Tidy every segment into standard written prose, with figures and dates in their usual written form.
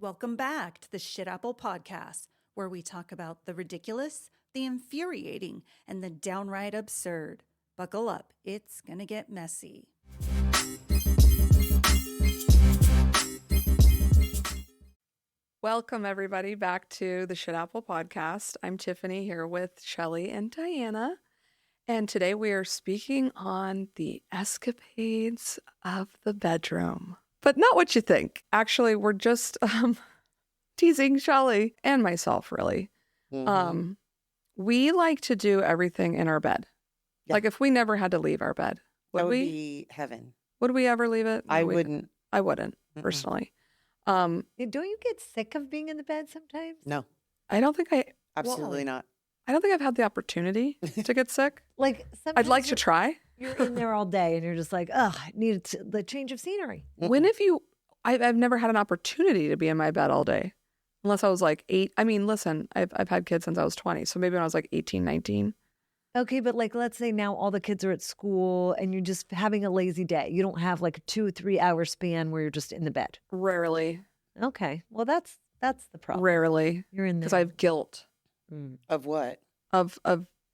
Welcome back to the Shit Apple Podcast, where we talk about the ridiculous, the infuriating, and the downright absurd. Buckle up, it's gonna get messy. Welcome, everybody, back to the Shit Apple Podcast. I'm Tiffany here with Shelley and Diana, and today we are speaking on the escapades of the bedroom. But not what you think. Actually, we're just teasing Shelley and myself, really. Mm-hmm. We like to do everything in our bed. Yeah. Like if we never had to leave our bed, That would we? be heaven. Would we ever leave it? No, I we wouldn't. I wouldn't, Mm-mm. personally. Don't you get sick of being in the bed sometimes? No, I don't think absolutely not. I don't think I've had the opportunity to get sick. Like sometimes I'd like to try. You're in there all day and you're just like, oh, I need the change of scenery. When have you? I've never had an opportunity to be in my bed all day, unless I was like 8. I mean, listen, I've had kids since I was 20, so maybe when I was like 18, 19. Okay, but like let's say now all the kids are at school and you're just having a lazy day. You don't have like a 2-3 hour span where you're just in the bed. Rarely, Okay, well that's the problem. rarely, You're in there because I have guilt Of what? of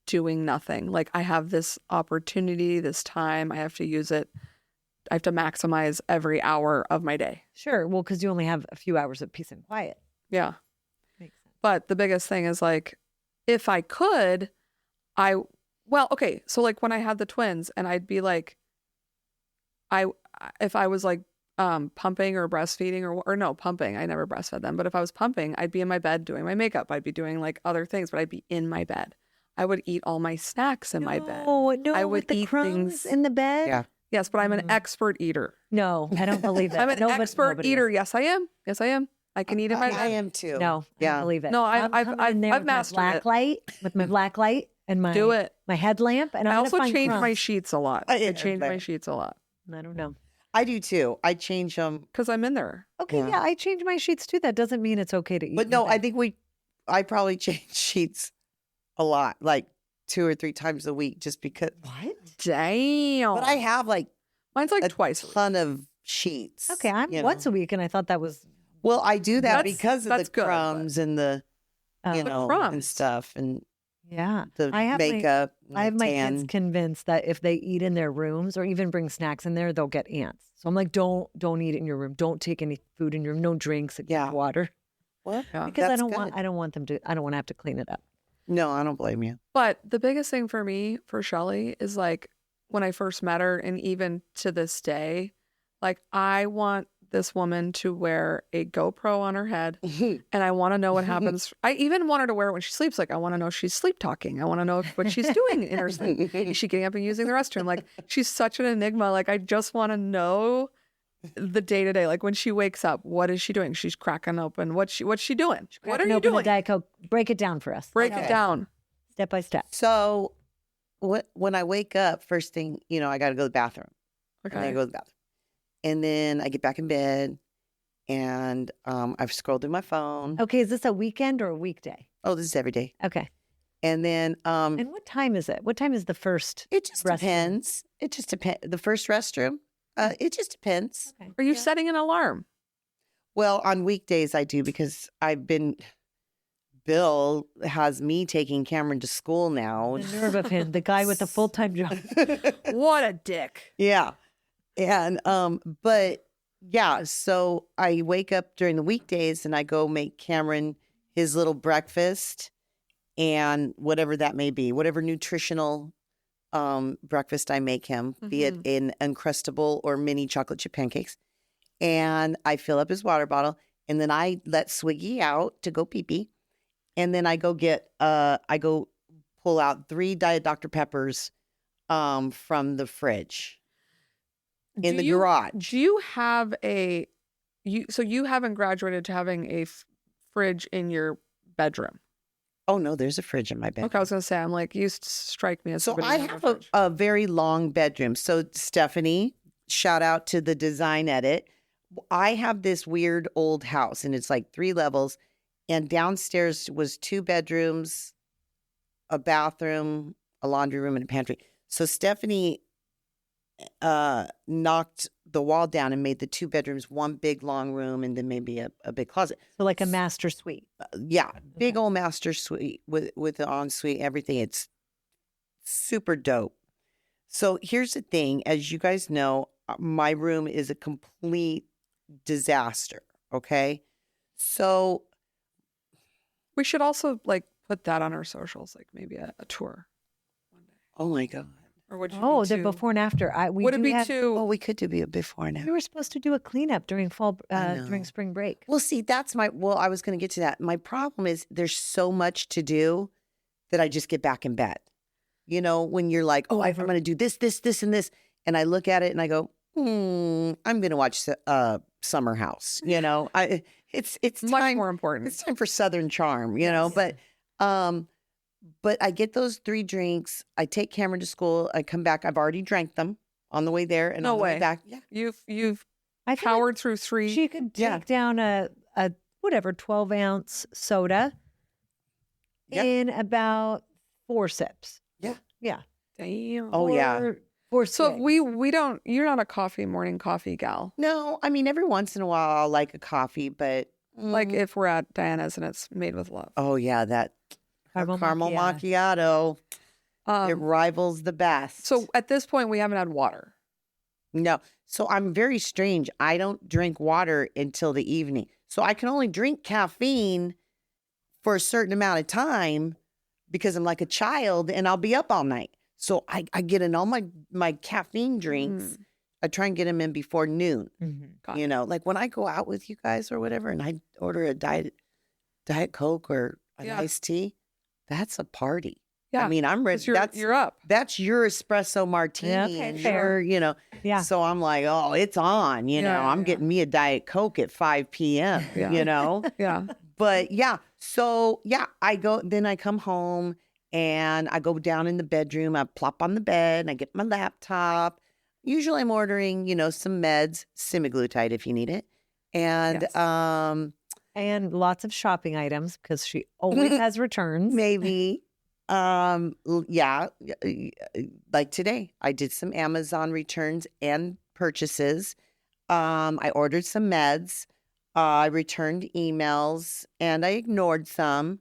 doing nothing. Like I have this opportunity, this time, I have to use it. I have to maximize every hour of my day. Sure. Well, because you only have a few hours of peace and quiet. Yeah. Makes sense. But the biggest thing is like, if I could, okay. So like when I had the twins and I'd be like, if I was like pumping or breastfeeding or no, pumping, I never breastfed them. But if I was pumping, I'd be in my bed doing my makeup. I'd be doing like other things, but I'd be in my bed. I would eat all my snacks in my bed. Oh, no, I would with the eat crumbs things. in the bed? Yeah. Yes, but I'm an expert eater. No, I don't believe it. I'm an Nobody- expert nobody eater. is. Yes, I am. Yes, I am. I can eat in my I bed. am too. No, I Yeah. don't believe it. No, I'm coming in there I've with my mastered black it. light, with my black light and my Do it. my headlamp, and I I'm also gonna find change my crumbs. sheets a lot. I- I change my but- sheets a lot I don't know. I do too. I change them. because I'm in there. Okay, Yeah. yeah, I change my sheets too. That doesn't mean it's okay to eat. But in no, bed. I think I probably change sheets a lot, like 2 or 3 times a week just because. What? Damn. But I have like Mine's like a twice a week. ton of sheets. Okay, I'm you know. once a week, and I thought that was Well, I do that That's- because of that's the good, but- crumbs and the, The and crumbs. stuff and yeah. the I have makeup. and I have the my tan. kids convinced that if they eat in their rooms or even bring snacks in there, they'll get ants. So I'm like, don't eat it in your room. Don't take any food in your room. No drinks, like Yeah. water, What? Yeah. because I That's don't good. want them to. I don't want to have to clean it up. No, I don't blame you. But the biggest thing for me, for Shelley, is like when I first met her, and even to this day, like I want this woman to wear a GoPro on her head, and I want to know what happens. I even want her to wear it when she sleeps. Like I want to know if she's sleep talking. I want to know what she's doing in her sleep. Is she getting up and using the restroom? Like she's such an enigma. Like I just want to know the day to day. Like when she wakes up, what is she doing? She's cracking open. What's she doing? What are Cracking you open a doing? Diet Coke. Break it down for us. Break Okay. it down. Step by step. So, when I wake up, first thing, I got to go to the bathroom. And then I Okay. go to the bathroom. And then I get back in bed and I've scrolled through my phone. Okay, is this a weekend or a weekday? Oh, this is every day. Okay. And then And what time is it? What time is the first? it just restroom? depends. It just depends. The first restroom, it just depends. Okay. Are you Yeah. setting an alarm? Well, on weekdays I do because Bill has me taking Cameron to school now. The nerve of him, the guy with a full-time job. What a dick. Yeah. And but yeah, so I wake up during the weekdays and I go make Cameron his little breakfast and whatever that may be, whatever nutritional breakfast I make him, be it in Uncrustable or mini chocolate chip pancakes. And I fill up his water bottle and then I let Swiggy out to go pee-pee. And then I go pull out 3 Diet Dr. Peppers from the fridge. In the garage. Do you have so you haven't graduated to having a fridge in your bedroom? Oh no, there's a fridge in my bed. Okay, I was gonna say, I'm like, you strike me as So somebody I who have a fridge. a very long bedroom. So Stephanie, shout out to the design edit. I have this weird old house and it's like 3 levels and downstairs was 2 bedrooms, a bathroom, a laundry room and a pantry. So Stephanie knocked the wall down and made the 2 bedrooms one big long room and then maybe a big closet. So like a master suite. Yeah, big old master suite with the ensuite, everything. It's super dope. So here's the thing, as you guys know, my room is a complete disaster. Okay, so We should also like put that on our socials, like maybe a tour one day. oh my god, Or would you Oh, be the too- before and after. Would it be oh too? we could do a before and We after. were supposed to do a cleanup during during know. spring break. Well, see, I was going to get to that. My problem is there's so much to do that I just get back in bed. You know, when you're like, oh, I'm going to do this, and this. And I look at it and I go, I'm going to watch Summer House. You know, it's Much time, more important. it's time for Southern Charm, you know, but I get those 3 drinks. I take Cameron to school. I come back. I've already drank them on the way there and No on the way way. back. Yeah. You've I feel like powered through 3. she could take Yeah. down a whatever 12-ounce soda Yeah. in about 4 sips. Yeah. Yeah. Damn. Oh, yeah. 4 So swigs. we don't. You're not a morning coffee gal. No, I mean, every once in a while I'll like a coffee, but Like if we're at Diana's and it's made with love. oh yeah, that Caramel caramel macchiato. macchiato. It rivals the best. So at this point, we haven't had water. no, so I'm very strange. I don't drink water until the evening, so I can only drink caffeine for a certain amount of time because I'm like a child and I'll be up all night. So I get in all my caffeine drinks. I try and get them in before noon. Mhm. Got You know, like when I go out with you guys or whatever, and I order a diet Coke or an Yeah. iced tea, that's a party. Yeah, I mean, I'm ready. 'Cause you're up. That's your espresso martini. Yeah, okay, and fair. you know. Yeah. So I'm like, oh, it's on. You know, Yeah, I'm yeah. getting me a diet Coke at 5 p.m. Yeah. You know, Yeah. but yeah. So yeah, then I come home and I go down in the bedroom. I plop on the bed and I get my laptop. Usually I'm ordering, some meds, semaglutide if you need it. And Yes. And lots of shopping items because she always has returns. maybe like today I did some Amazon returns and purchases. I ordered some meds. I returned emails and I ignored some.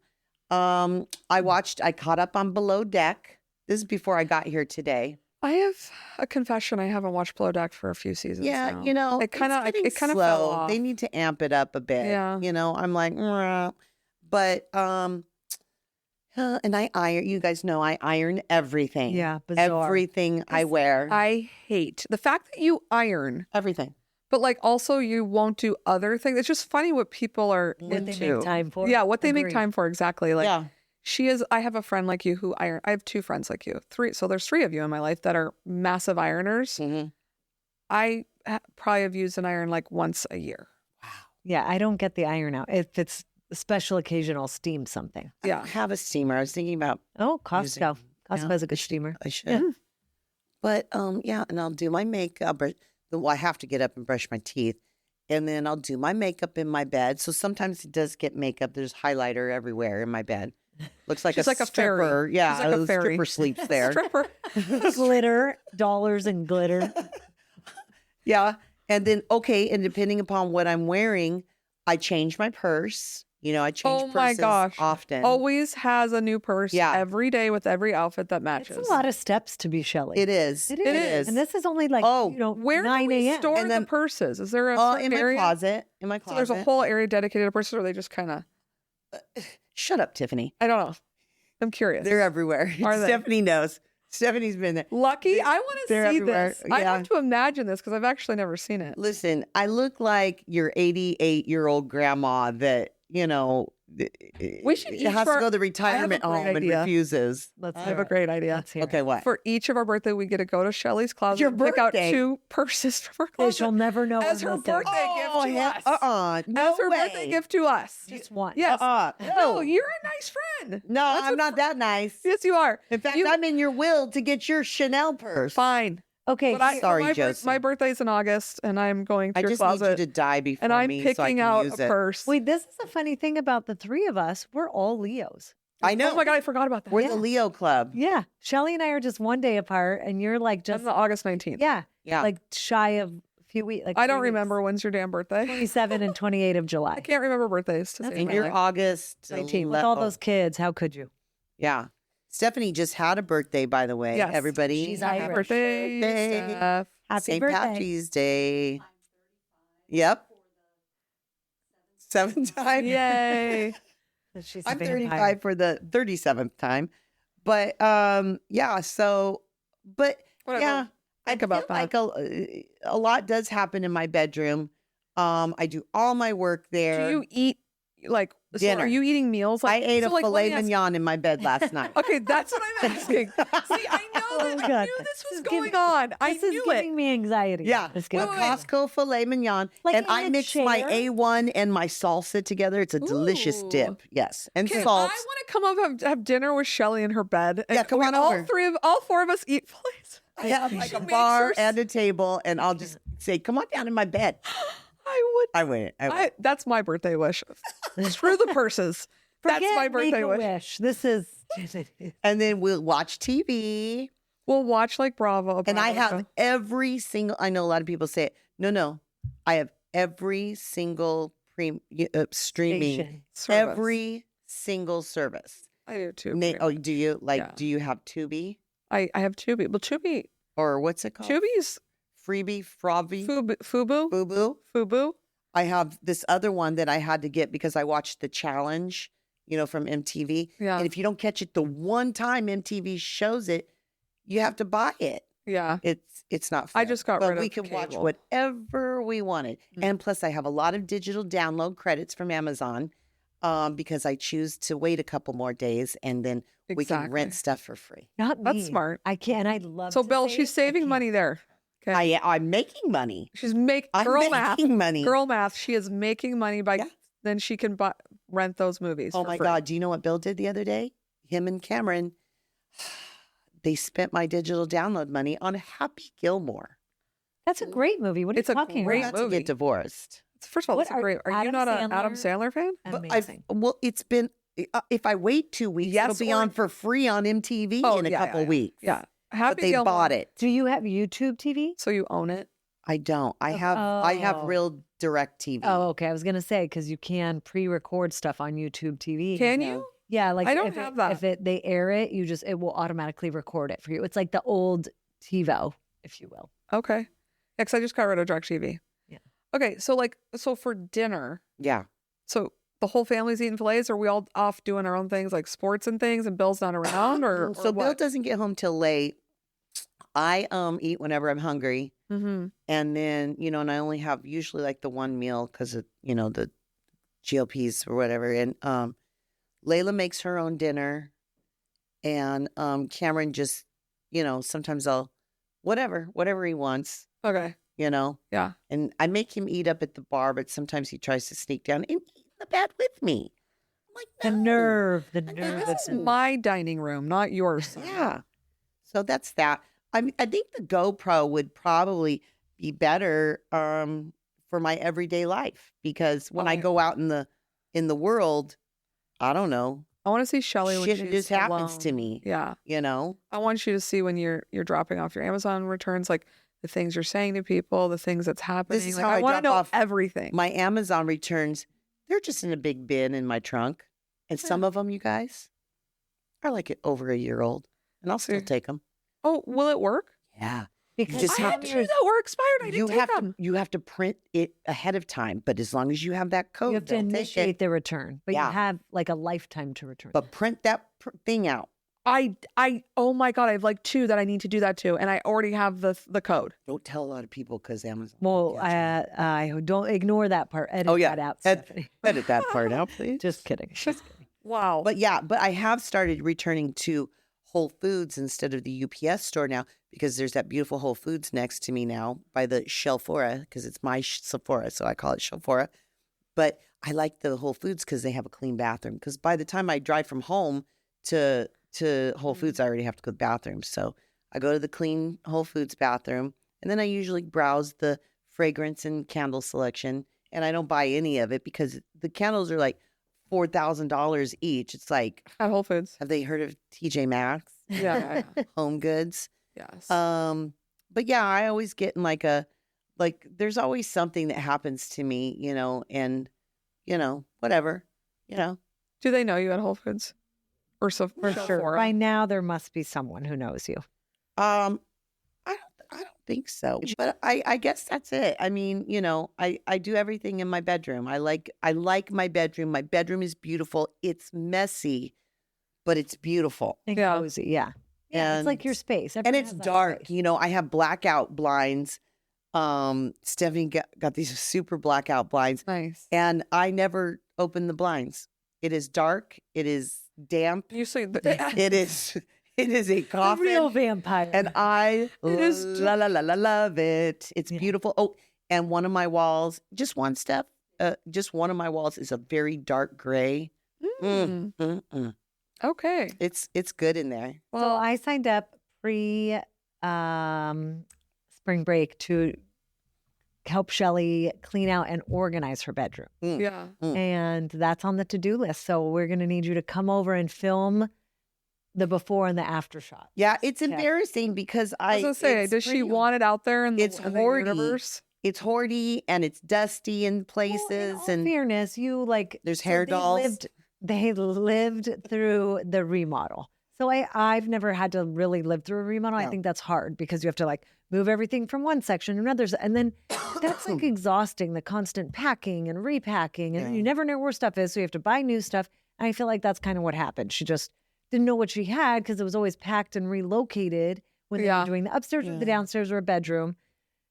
I caught up on Below Deck. This is before I got here today. I have a confession. I haven't watched Below Deck for a few seasons. Yeah, now. it kind of slow. fell off. They need to amp it up a bit. Yeah. I'm like, but and I iron. You guys know I iron everything. Yeah, bizarre. everything I wear. I hate the fact that you iron, everything. but like also you won't do other things. It's just funny what people are What into. they make time for. Yeah, what they make Agreed. time for exactly. Like Yeah. I have a friend like you who iron. I have 2 friends like you. 3. So there's 3 of you in my life that are massive ironers. Mm-hmm. I probably have used an iron like once a year. Yeah, I don't get the iron out. If it's a special occasion, I'll steam something. I Yeah. don't have a steamer. I was thinking about Oh, Costco. Using- Costco yeah. has a good steamer. I should. But and I'll do my makeup. Well, I have to get up and brush my teeth. And then I'll do my makeup in my bed. So sometimes it does get makeup. There's highlighter everywhere in my bed. Looks like She's a like a fairy. stripper. Yeah, She's like a the fairy. stripper sleeps there. Stripper. Glitter, dollars and glitter. Yeah. And then, and depending upon what I'm wearing, I change my purse. I change Oh purses my gosh. often. Always has a new purse Yeah. every day with every outfit that matches. It's a lot of steps to be Shelley. It is. It It is. is. And this is only like, Oh, Where do 9 we a.m. store And then- the purses? Is there a in certain my area? closet. In my So closet. there's a whole area dedicated to purses, or they just kind of, Shut up, Tiffany. I don't know. I'm curious. They're everywhere. Are they? Stephanie knows. Stephanie's been there. Lucky. I want to They're see everywhere. this. I Yeah. have to imagine this because I've actually never seen it. Listen, I look like your 88-year-old grandma that, We should it each has for- to go to the I have a retirement great home and idea. refuses. Let's I hear have a it. great idea. Let's hear Okay, what? For each of our birthday, we get to go to Shelley's closet Your and pick out birthday? 2 purses from her it. She'll closet never know. as her unless they're- birthday gift to us. No As her way. birthday gift to us. Just one. Yes. No. No, you're a nice friend. No, That's I'm what not that nice. Yes, you are. In fact, You- I'm in your will to get your Chanel purse. Fine. Okay. But I, Sorry, my, Josie. my birthday's in August, and I'm going to I your just need you closet, to die before and I'm me so I picking can out use a it. purse. Wait, this is a funny thing about the 3 of us. We're all Leos. I know. Oh my God, I forgot about that. We're the Leo Club. Yeah. Shelley and I are just one day apart, and you're like I'm just, the August 19th. yeah, Yeah. like shy of a few weeks. Like I don't 3 weeks. remember when's your damn birthday. 27 and 28 of July. I can't remember birthdays to That's save And my you're life. August 19. With all those kids, how could you? Yeah. Stephanie just had a birthday, by the way. Yes. Everybody. She's Happy Irish. birthday, Birthday. Steph. Happy St. birthday. Patrick's Day. Yep. 7th time. Yay. She's a I'm vampire. 35 for the 37th time. But yeah, so but Whatever. yeah, Think I about feel like a lot does happen in my bedroom. I do all my work there. Do you eat like so Dinner. are you eating meals? I ate a so, like, let filet me ask- mignon in my bed last night. Okay, that's what I'm asking. See, I know that. Oh, I God. knew this was This is going giving- on. I This is knew giving it. me anxiety. Yeah, Just a kidding. Costco filet mignon, Like and in I a mix my chair? A1 and my salsa together. It's a delicious Ooh. dip. Yes, and Can salt. I want to come up and have dinner with Shelley in her bed? And Yeah, come on all over. all four of us eat fillets. I have Like a make bar sure- and a table, and I'll just say, "Come on down in my bed." I would. I wouldn't. I wouldn't. That's my birthday wish. Screw the purses. That's Forget my birthday Make-A-Wish. This is. And then we'll watch TV. We'll watch like Bravo. And I Bravo have stuff. every single, I know a lot of people say it. No. I have every single streaming, Station. Service. every single service. I do too. Oh, pretty much. do you? Like, Yeah. do you have Tubi? I have Tubi. Well, Tubi. Or what's it called? Tubi's Freebie, Frobby, Fubu. Boo. Fubu. I have this other one that I had to get because I watched The Challenge, from MTV. Yeah. And if you don't catch it the one time MTV shows it, you have to buy it. Yeah. It's not fair. I just got but rid of we can watch cable. whatever we wanted. Mm. And plus I have a lot of digital download credits from Amazon because I choose to wait a couple more days and then we can rent Exactly. stuff for free. Not me. That's smart. I can't. I'd love So to Bill, save. she's I saving can't. money there. Okay. I'm making money. She's I'm girl math. making money. Girl math. She is making money by Yeah. then she can rent those movies. Oh for my free. God. Do you know what Bill did the other day? Him and Cameron, they spent my digital download money on Happy Gilmore. That's a great movie. What are It's you a talking great We're about? about to movie. get divorced. First of all, What that's a great. Are you Adam not an Adam Sandler? Sandler fan? But Amazing. it's been, if I wait 2 weeks, Yes, it'll be or- on for free on MTV Oh, in a yeah, couple yeah. weeks. Yeah. But Happy they Gilmore. bought it. Do you have YouTube TV? So you own it. I don't. I have Oh. real direct TV. Oh, okay. I was gonna say because you can pre-record stuff on YouTube TV. Can Yeah. you? Yeah, like I don't if have it, that. If they air it, it will automatically record it for you. It's like the old TiVo, if you will. Okay. Yeah, because I just got rid of DirecTV. Yeah. Okay, so for dinner, Yeah. so the whole family's eating fillets, or are we all off doing our own things like sports and things, and Bill's not around, or So Bill what? doesn't get home till late. I eat whenever I'm hungry. Mm-hmm. And then, and I only have usually like the one meal because of, the GLPs or whatever. And Layla makes her own dinner. And Cameron just, sometimes I'll, whatever he wants, Okay. Yeah. And I make him eat up at the bar, but sometimes he tries to sneak down and eat in the bed with me. I'm like, The no. nerve, the know. nerve. This is my dining room, not yours. son. Yeah. So that's that. I think the GoPro would probably be better for my everyday life because when I Okay. go out in the world, I don't know, I want to see Shelley when shit she's just happens to alone. me. Yeah. I I want you to see when you're dropping off your Amazon returns, like the things you're saying to people, the things that's happening. is Like, how I I want to drop know off everything. my Amazon returns, they're just in a big bin in my trunk. And some of them, you guys, are like over a year old. And I'll still See. take them. Oh, will it work? Yeah. Because just I have had to- two that were expired. I You didn't have take them. you have to print it ahead of time, but as long as you have that code, you have to they'll take initiate it. the return, but Yeah. you have like a lifetime to return. But print that thing out. Oh my God, I have like two that I need to do that to. And I already have the code. Don't tell a lot of people because Amazon. well, will catch you. I don't ignore that part. Edit Oh, yeah. that out, Ed- Stephanie. Edit that part out, please. Just kidding. Just kidding. Wow. But yeah, but I have started returning to Whole Foods instead of the UPS store now because there's that beautiful Whole Foods next to me now by the Sephora because it's my Sephora, so I call it Sephora. But I like the Whole Foods because they have a clean bathroom. Because by the time I drive from home to Whole Foods, I already have to go to the bathroom. So I go to the clean Whole Foods bathroom, and then I usually browse the fragrance and candle selection. And I don't buy any of it because the candles are like $4,000 each. It's like, At Whole Foods. have they heard of TJ Maxx? Yeah. Home Goods. Yes. But yeah, I always get in there's always something that happens to me, and whatever, Do they know you at Whole Foods? Or so For sure. Sephora? By now, there must be someone who knows you. I don't think so, but I guess that's it. I mean, I do everything in my bedroom. I like my bedroom. My bedroom is beautiful. It's messy, but it's beautiful. And Yeah. cozy, yeah. Yeah, it's like your space. And Everyone it's has that dark. space. I have blackout blinds. Stephanie got these super blackout blinds, Nice. and I never open the blinds. It is dark. It is damp. You see, It is a The coffin. real vampire. And I love it. It's Yeah. beautiful. Oh, and one of my walls, just one of my walls is a very dark gray. Okay. It's good in there. So I signed up pre spring break to help Shelley clean out and organize her bedroom. Yeah. And that's on the to-do list. So we're going to need you to come over and film the before and the after shot. Yeah, it's Yeah. embarrassing because I was gonna say, it's does she pretty- want it out there in the, It's in the hoardy. universe? It's hoardy and it's dusty in Well, places, in all and fairness, there's hair dolls. They lived through the remodel. So I've never had to really live through a remodel. I No. think that's hard because you have to move everything from one section to another. And then that's exhausting, the constant packing and repacking. And Yeah. you never know where stuff is. So you have to buy new stuff. And I feel like that's kind of what happened. She just didn't know what she had because it was always packed and relocated when they Yeah. were doing the upstairs or the Yeah. downstairs or a bedroom.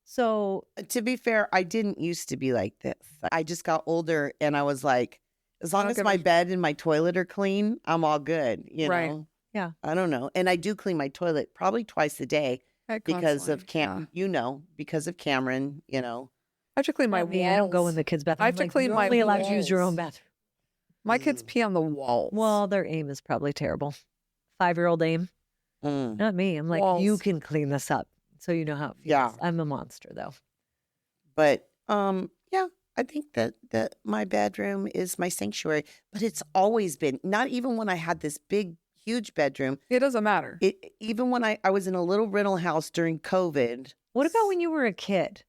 So To be fair, I didn't used to be like this. I just got older, and I was like, as long don't as give my a- bed and my toilet are clean, I'm all good. Right. Yeah. I don't know, and I do clean my toilet probably twice a day because of because of Cameron. I have to clean my not walls. me, I don't go in the kids' bathroom. I have to clean you're my only allowed to use your own walls. bathroom. My kids pee on the walls. Well, their aim is probably terrible. 5-year-old aim. Mm. Not me. I'm like, you Walls. can clean this up. So you know how it feels. Yeah. I'm a monster though. But yeah, I think that my bedroom is my sanctuary. But it's always been, not even when I had this big, huge bedroom. It doesn't matter. Even when I was in a little rental house during COVID. What about when you were a kid?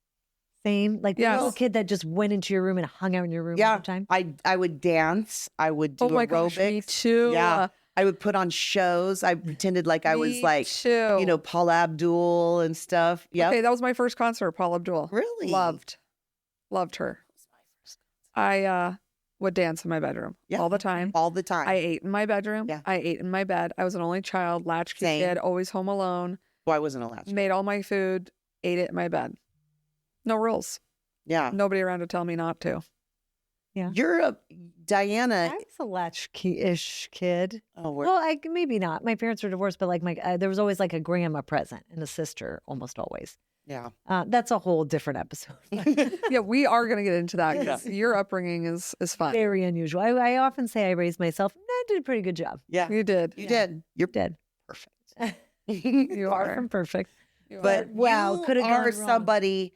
Same? Like Yes. a little kid that just went into your room and hung out in your room all Yeah, the time? I would dance. I would do Oh my aerobics. gosh, me too. Yeah. I would put on shows. I pretended like I was Me like, too. Paula Abdul and stuff. Yeah. Okay, that was my first concert, Paula Abdul. Really? Loved her. I would dance in my bedroom Yeah. all the time. All the time. I ate in my bedroom. Yeah. I ate in my bed. I was an only child, latchkey Same. kid, always home alone. Well, I wasn't allowed to. Made all my food, ate it in my bed. No rules. Yeah. Nobody around to tell me not to. You're Diana. I was a latchkey-ish kid. Oh, Well, maybe not. My parents were divorced, but there was always a grandma present and a sister almost always. yeah. That's a whole different episode. Yeah, we are going to get into that. 'Cause your upbringing is fun. Very unusual. I often say I raised myself. And I did a pretty good job. Yeah. You did. You did. You're Did. perfect. You Far are. from perfect. You But are. Wow, you coulda gone are wrong. somebody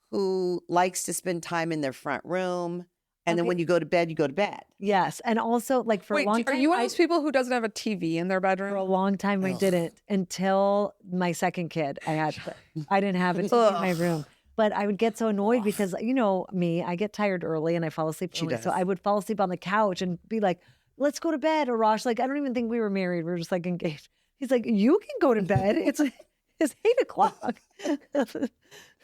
who likes to spend time in their front room. And then Okay. when you go to bed, you go to bed. Yes. And also for Wait, a long are time. you one of those people who doesn't have a TV in their For a bedroom? long time, I Ugh. didn't until my second kid. I didn't have a TV in my room, but I would get so annoyed because me, I get tired early and I fall asleep She early. So does. I would fall asleep on the couch and be like, "Let's go to bed." Or Rosh, I don't even think we were married. We were just engaged. He's like, "You can go to bed. It's 8:00."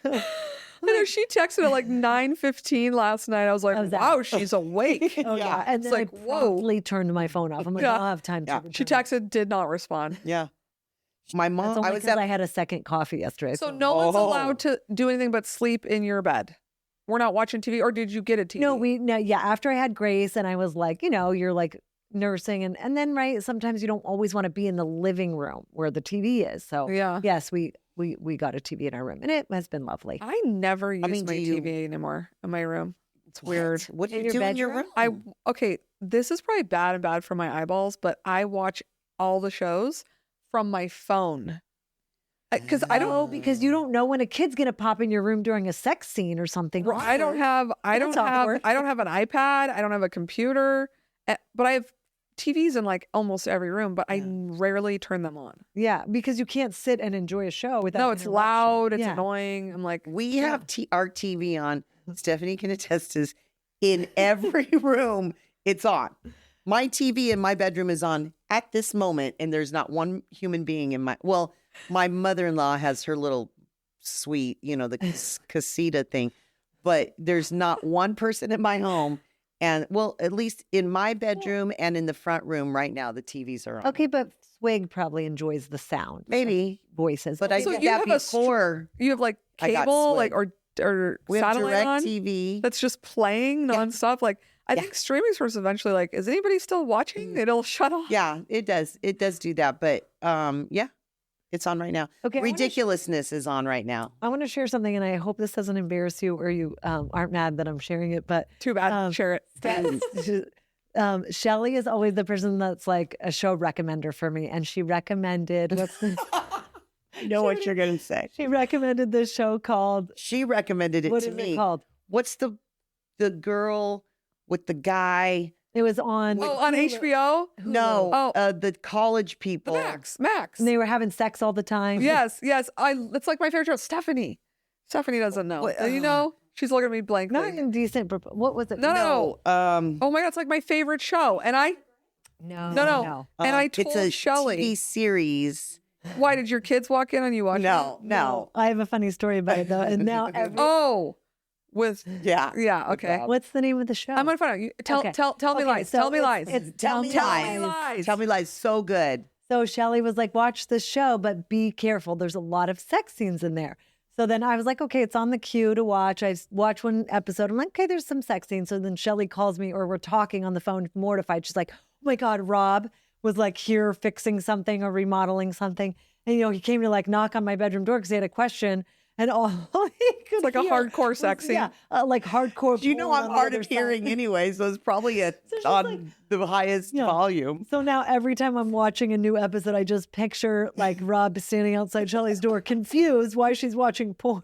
I know she texted at 9:15 last night. I was like, I was wow, out. she's awake. Oh yeah, and It's then like, I whoa. promptly turned my phone off. I'm like, Yeah. I don't have time Yeah. to. She return it. texted, did not respond. Yeah. My That's mom, only I was because at I had a second coffee yesterday. So no one's Oh. allowed to do anything but sleep in your bed. We're not watching TV, or did you get a TV? No, yeah. After I had Grace, and I was you're nursing, and then sometimes you don't always want to be in the living room where the TV is. So Yeah. yes, we got a TV in our room, and it has been lovely. I never use mean, my do you- TV anymore in my room. It's weird. What do In you your do in your bedroom? room? Okay, this is probably bad for my eyeballs, but I watch all the shows from my phone. Because I No, don't because you don't know when a kid's gonna pop in your room during a sex scene or something. I don't have an iPad. I don't have a computer. But I have TVs in like almost every room, but I rarely turn them on. Yeah, because you can't sit and enjoy a show without. No, it's interruption. loud. It's Yeah. annoying. I'm like, We have our TV on. Stephanie can attest to this. In every room, it's on. My TV in my bedroom is on at this moment, and there's not one human being in my. Well, my mother-in-law has her little suite, the casita thing, but there's not one person in my home. And well, at least in my bedroom and in the front room right now, the TVs are on. Okay, but Swig probably enjoys the sound. Maybe. Voices. But I So did you that have before. you have like I got cable, like Swig. or We have satellite direct on TV. that's just playing nonstop. Like I think streaming service eventually, like, is anybody still watching? It'll shut off. Yeah, it does. It does do that. But yeah, it's on right now. Okay, Ridiculousness is on right now. I want to share something, and I hope this doesn't embarrass you or you aren't mad that I'm sharing it. But Too bad. Share it. Shelley is always the person that's like a show recommender for me, and she recommended I know what you're going to say. she recommended this show called She recommended it what to is me. it called? What's the girl with the guy? It was on. Oh, on HBO? No, Oh. the college people. Max. And they were having sex all the time. Yes. It's like my favorite show. Stephanie doesn't know. What- You know? She's looking at me blankly. Not indecent. What was it? No. Oh my God, it's like my favorite show. And I No. And I it's told a Shelley, TV series. why did your kids walk in and you watched it? No. I have a funny story about it though. And now Oh, Yeah. okay. what's the name of the show? I'm gonna find out. Tell Okay. me Okay, lies. so Tell me lies. It's Tell me lies. Tell me lies. So good. So Shelley was like, watch this show, but be careful. There's a lot of sex scenes in there. So then I was like, okay, it's on the queue to watch. I watched one episode. I'm like, okay, there's some sex scenes. So then Shelley calls me or we're talking on the phone, mortified. She's like, oh my God, Rob was like here fixing something or remodeling something. And, he came to like knock on my bedroom door because he had a question. And all he could It's like a hear hardcore sex was, scene. like hardcore. You know porn I'm on the hard other of side. hearing anyway, so it's probably she's on like- the highest volume. So now every time I'm watching a new episode, I just picture like Rob standing outside Shelley's door, confused why she's watching porn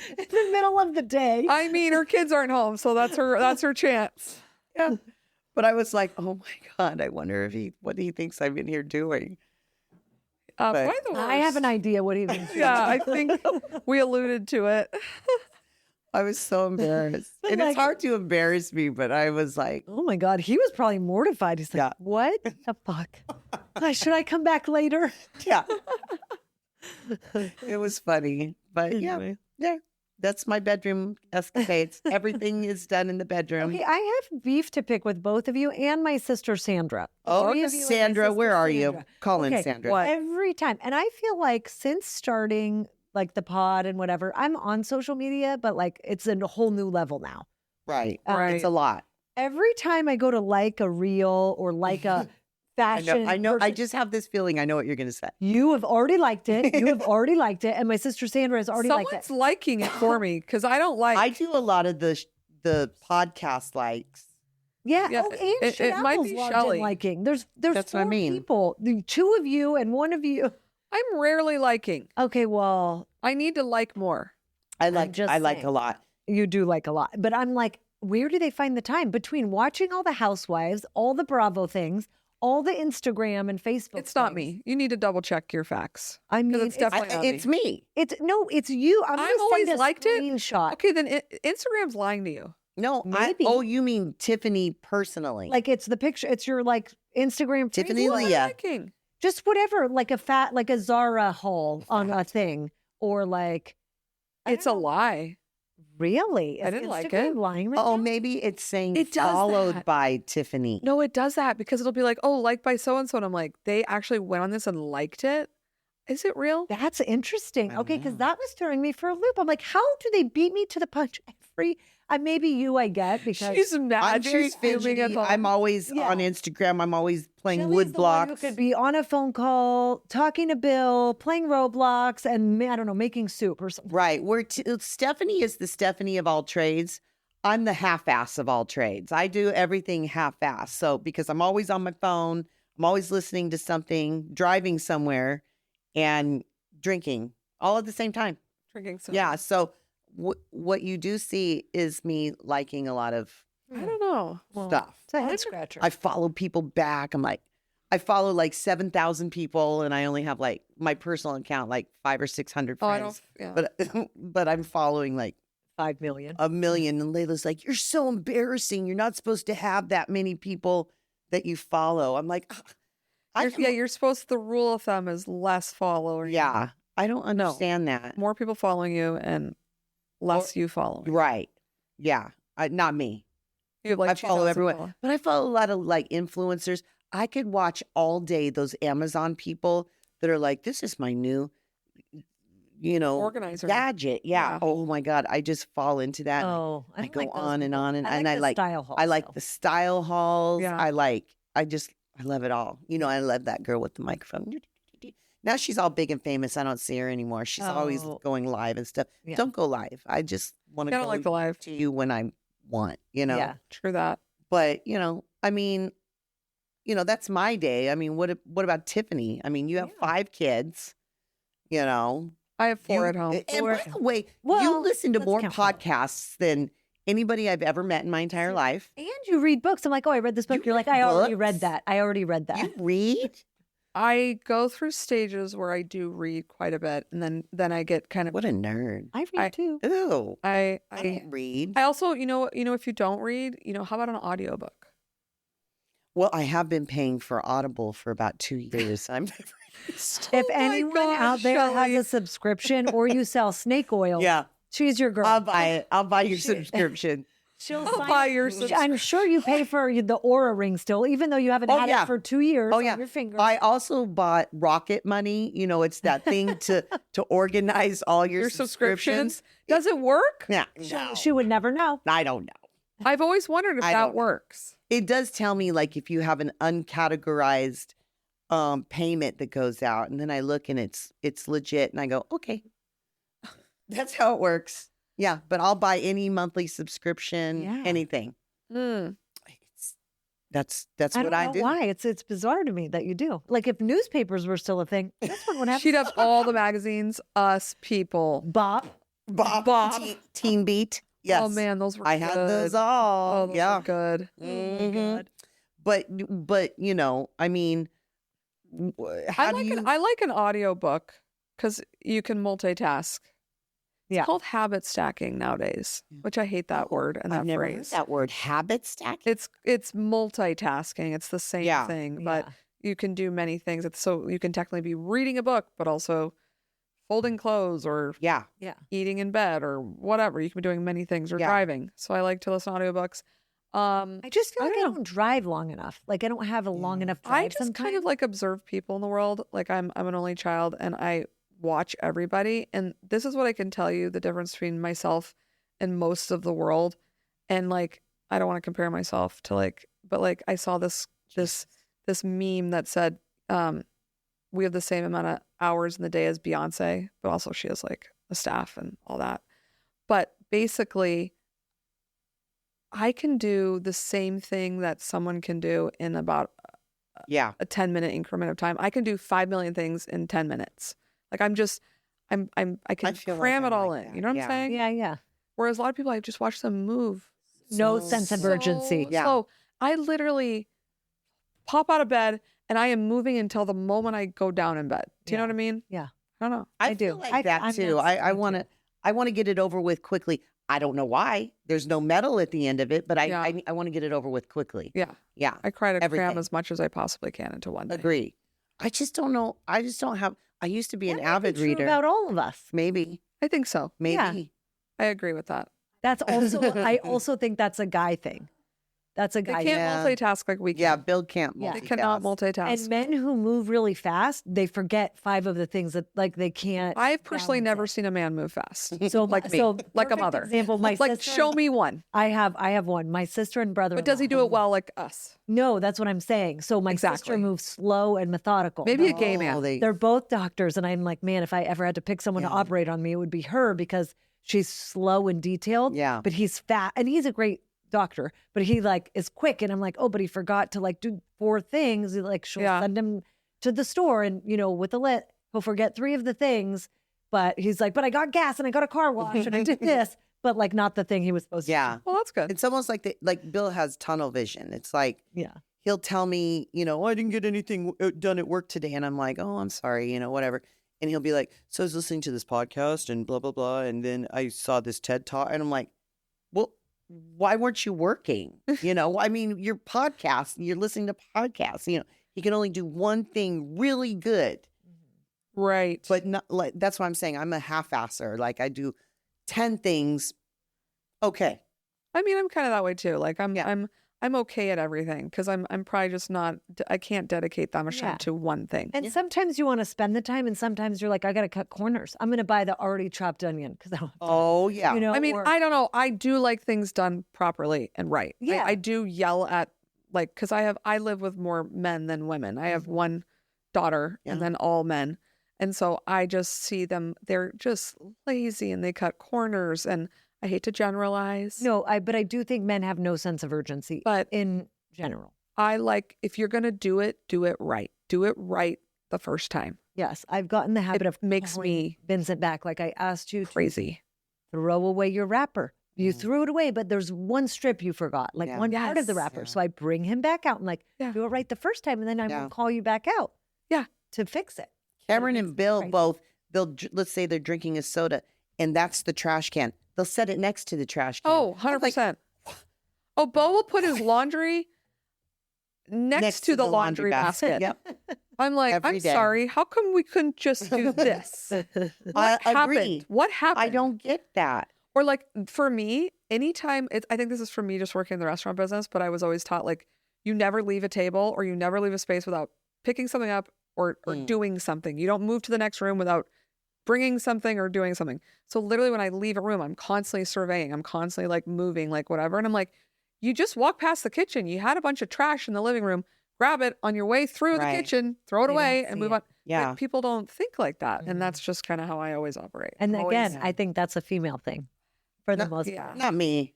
in the middle of the day. I mean, her kids aren't home, so that's her chance. Yeah. But I was like, oh my God, I wonder what he thinks I'm in here doing. By the way, I have an idea what he thinks. Yeah, I think we alluded to it. I was so embarrassed. And like- it's hard to embarrass me, but I was like, Oh my God, he was probably mortified. He's like, Yeah. what the fuck? Should I come back later? yeah. It was funny. But Anyway. yeah, that's my bedroom escapades. Everything is done in the bedroom. Okay, I have beef to pick with both of you and my sister Sandra. Oh, Three of you and my Sandra, sister where are you? Sandra. Call in Okay, Sandra. What? Every time. And I feel like since starting like the pod and whatever, I'm on social media, but like it's a whole new level now. Right. Right. It's a lot. Every time I go to like a reel or like a fashion, I know. I person- just have this feeling. I know what you're going to say. you have already liked it. You have already liked it, and my sister Sandra has already liked Someone's it. liking it for me because I don't like. I do a lot of the podcast likes. Yeah. Yeah, Oh, and it might be Apple's logged in Shelley. liking. There's That's what I 4 mean. people, the 2 of you and 1 of you. I'm rarely liking. Okay, well, I need to like more. I like. just I like saying. a lot. you do like a lot, but I'm like, where do they find the time between watching all the Housewives, all the Bravo things, all the Instagram and Facebook? It's not things? me. You need to double check your facts. I mean, it's definitely not me. It's me. It's no, it's you. I'm I've gonna always send a liked it. screenshot. Okay, then Instagram's lying to you. No, Maybe. oh, you mean Tiffany personally? Like it's the picture. It's your like Instagram. Tiffany Facebook, Lee. Yeah. Liking. just whatever, like a Zara haul on a thing, or like It's a lie. really. I Is didn't like Instagram it. lying right Oh, now? maybe it's saying It does followed that. by Tiffany. No, it does that because it'll be like, oh, liked by so and so, and I'm like, they actually went on this and liked it. Is it real? That's interesting. I Okay, don't because know. that was throwing me for a loop. I'm like, how do they beat me to the punch every? Maybe you, I get because She's I'm mad. very She's fuming fidgety. at home. I'm always Yeah. on Instagram. I'm always playing Shelley's wood the one who blocks. could be on a phone call, talking to Bill, playing Roblox, and I don't know, making soup or something. Right. Stephanie is the Stephanie of all trades. I'm the half-ass of all trades. I do everything half-ass. So because I'm always on my phone, I'm always listening to something, driving somewhere, and drinking all at the same time. Drinking some. Yeah. So what you do see is me liking a lot of I don't know. Well, stuff. It's a head scratcher. I follow people back. I'm like, I follow like 7,000 people, and I only have like my personal account like 500 or 600 Oh, I friends. don't. Yeah. But I'm following like 5 million. 1 million. And Layla's like, you're so embarrassing. You're not supposed to have that many people that you follow. I'm like, You're supposed. The rule of thumb is less following. yeah. I don't understand that. More people following you and less you following. Right. Yeah. Not me. You have like I follow 2,000 everyone, followers. but I follow a lot of like influencers. I could watch all day those Amazon people that are like, this is my new, Organizer. gadget. Yeah. Yeah. Oh my God. I just fall into that. Oh, I don't go like those on and people. on and I I the like style halls, I like though. the style halls. Yeah. I love it all. I love that girl with the microphone. Now she's all big and famous. I don't see her anymore. She's always Oh. going live and stuff. Yeah. Don't go live. I just want to I don't go like the live. to you when I want, Yeah. True that. But, I mean, that's my day. I mean, what about Tiffany? I mean, you have 5 kids, I have 4 You- at home. And by the way, you Well, listen to let's more count 4. podcasts than anybody I've ever met in my entire life. And you read books. I'm like, oh, I read this book. You You're like, read I already books? read that. I already read that. You read? I go through stages where I do read quite a bit, and then I get kind of. What a nerd. I read too. Ew. I don't read. I also, if you don't read, how about an audiobook? Well, I have been paying for Audible for about 2 years. I'm If Oh my anyone gosh, out there Shelley. has a subscription or you sell snake oil, yeah. she's your girl. I'll buy it. I'll buy your subscription. She'll I'll sign buy it. your I'm sure you pay for the Aura ring still, even though you haven't Oh, had yeah. it for 2 years Oh, yeah. on your finger. I also bought Rocket Money. It's that thing to organize all your subscriptions. Does it work? Yeah. She would never know. I don't know. I've always wondered if I that don't know. works. It does tell me like if you have an uncategorized payment that goes out, and then I look and it's legit, and I go, okay, that's how it works. Yeah, but I'll buy any monthly subscription, Yeah. anything. Mm. That's I what don't I know do. why. It's bizarre to me that you do. Like if newspapers were still a thing, this one would have She'd have all the magazines, Us, People. Bob. Bob. Teen Beat. Yes. Oh man, those were I good. had those all. Oh, those yeah. were good. Mhm. But I mean, how do you? I like an audiobook because you can multitask. It's Yeah. called habit stacking nowadays, which I hate that word and I've that never heard phrase. that word. Habit stacking. It's multitasking. It's the same Yeah. thing, but Yeah. you can do many things. So you can technically be reading a book, but also folding clothes or Yeah. eating in bed or whatever. You can be doing many things or Yeah. driving. So I like to listen to audiobooks. I just feel I like I don't know. don't drive long enough. Like I don't have a long enough drive. I just kind of like observe people in the world. Like I'm an only child and I watch everybody. And this is what I can tell you the difference between myself and most of the world. And like, I don't want to compare myself to but I saw this meme that said, we have the same amount of hours in the day as Beyonce, but also she has like a staff and all that. But basically, I can do the same thing that someone can do in about Yeah. a 10-minute increment of time. I can do 5 million things in 10 minutes. Like I can feel like cram I'm it all like in. that. You know what Yeah. I'm saying? Yeah. Whereas a lot of people, I just watch them move. No sense of urgency. Yeah. So I literally pop out of bed and I am moving until the moment I go down in bed. Do you know Yeah. what I mean? Yeah. I don't know. I do. feel like that I'm too. that I way want too. to get it over with quickly. I don't know why. There's no medal at the end of it, but Yeah. I want to get it over with quickly. Yeah. Yeah. I try to cram Everything. as much as I possibly can into one day. Agree. I just don't know. I just don't have. I used to be an That might be avid true reader. about all of us. Maybe. I think so. Maybe. Yeah. I agree with that. That's also I also think that's a guy thing. That's a They guy can't thing. multitask like we can. Yeah. Bill can't. Yeah. They cannot multitask. And men who move really fast, they forget 5 of the things that they can't. I've personally balance never it. seen a man move fast. So like me, so like a perfect mother. Example, my Like, sister. show me one. I have one. My sister and brother. But does he do it well like us? No, that's what I'm saying. So my sister Exactly. moves slow and methodical. Maybe a gay man. They're both doctors, and I'm like, man, if I ever had to pick someone to operate on me, it would be her because she's slow and detailed. Yeah. But he's fat, and he's a great doctor, but he is quick. And I'm like, oh, but he forgot to do 4 things. She'll Yeah. send him to the store, and with a he'll forget 3 of the things. But he's like, but I got gas and I got a car wash and I did this. but like not the thing he was supposed Yeah. Well, that's good. It's almost like Bill has tunnel vision. It's like, to. Yeah. he'll tell me, I didn't get anything done at work today. And I'm like, oh, I'm sorry, whatever. And he'll be like, so I was listening to this podcast and blah, blah, blah. And then I saw this TED Talk. And I'm like, well, why weren't you working? I mean, your podcast, you're listening to podcasts, he can only do one thing really good. Right. But not like, that's what I'm saying. I'm a half-asser. Like I do 10 things. Okay. I mean, I'm kind of that way too. Like Yeah. I'm okay at everything because I'm probably just not. I can't dedicate that much Yeah. time to one thing. And sometimes you want to spend the time, and sometimes you're like, I got to cut corners. I'm going to buy the already chopped onion because I don't have time. Oh, yeah. I mean, or- I don't know. I do like things done properly and right. Yeah. I do yell at because I live with more men than women. I have one daughter and then all men. And so I just see them, they're just lazy and they cut corners, and I hate to generalize. No, but I do think men have no sense of urgency, But in general. I like, if you're going to do it right. Do it right the first time. Yes, I've gotten the habit of makes calling me Vincent back. Like I asked you to crazy. throw away your wrapper. You threw it away, but there's one strip you forgot, like Yeah. one part of the Yes. wrapper. Yeah. So I bring him back out and like, Yeah. do it right the first time, and then I Yeah. will call you back out. Yeah. To fix it. Cameron makes and me Bill crazy. both, let's say they're drinking a soda and that's the trash can. They'll set it next to the trash can. Oh, 100%. Oh, Bo will put his laundry next to the laundry basket. Yep. I'm like, Every I'm day. sorry. How come we couldn't just do this? I What agree. happened? What happened? I don't get that. Or like for me, anytime I think this is for me just working in the restaurant business, but I was always taught like you never leave a table or you never leave a space without picking something up or doing something. You don't move to the next room without bringing something or doing something. So literally when I leave a room, I'm constantly surveying. I'm constantly like moving, like whatever. And I'm like, you just walk past the kitchen. You had a bunch of trash in the living room. Grab it on your way through Right. the kitchen, throw it They don't away, see and move it. on. Yeah. But people don't think like that. And that's just kind of how I always operate. And I'm always- again, I think that's a female thing for the most yeah. part. Not me.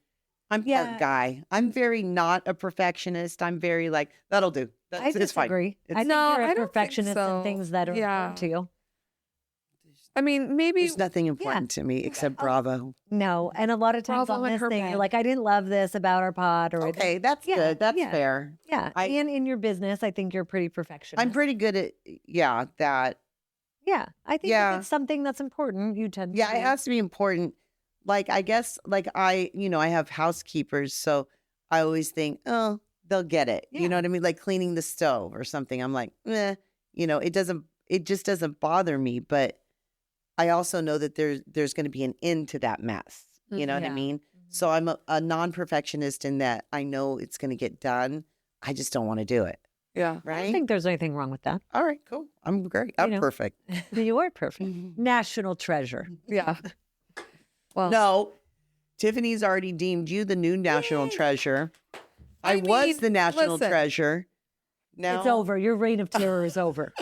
I'm Yeah. part guy. I'm very not a perfectionist. I'm very like, that'll do. I It's fine. disagree. I think No, you're I a don't think perfectionist so. in things that are Yeah. important to you. I mean, maybe There's nothing important to me except Bravo. No, and a lot of times Bravo on in this her thing, bed. you're like, I didn't love this about our pod, or Okay, that's Yeah, good. That's yeah. fair. yeah. I- And in your business, I think you're pretty perfectionist. I'm pretty good at, that. Yeah, I think Yeah. if it's something that's important, you tend Yeah, to. it has to be important. Like, I guess, like I have housekeepers. So I always think, oh, they'll get it. Yeah. You know what I mean? Like cleaning the stove or something. I'm like, it just doesn't bother me. But I also know that there's going to be an end to that mess. You know what I Yeah. mean? So I'm a non-perfectionist in that I know it's going to get done. I just don't want to do it. yeah. I don't Right? think there's anything wrong with that. All right, cool. I'm great. I'm know. perfect. You are perfect. National treasure. Yeah. Well, No, Tiffany's already deemed you the new national treasure. I was mean, the national listen. treasure. Now It's over. Your reign of terror is over.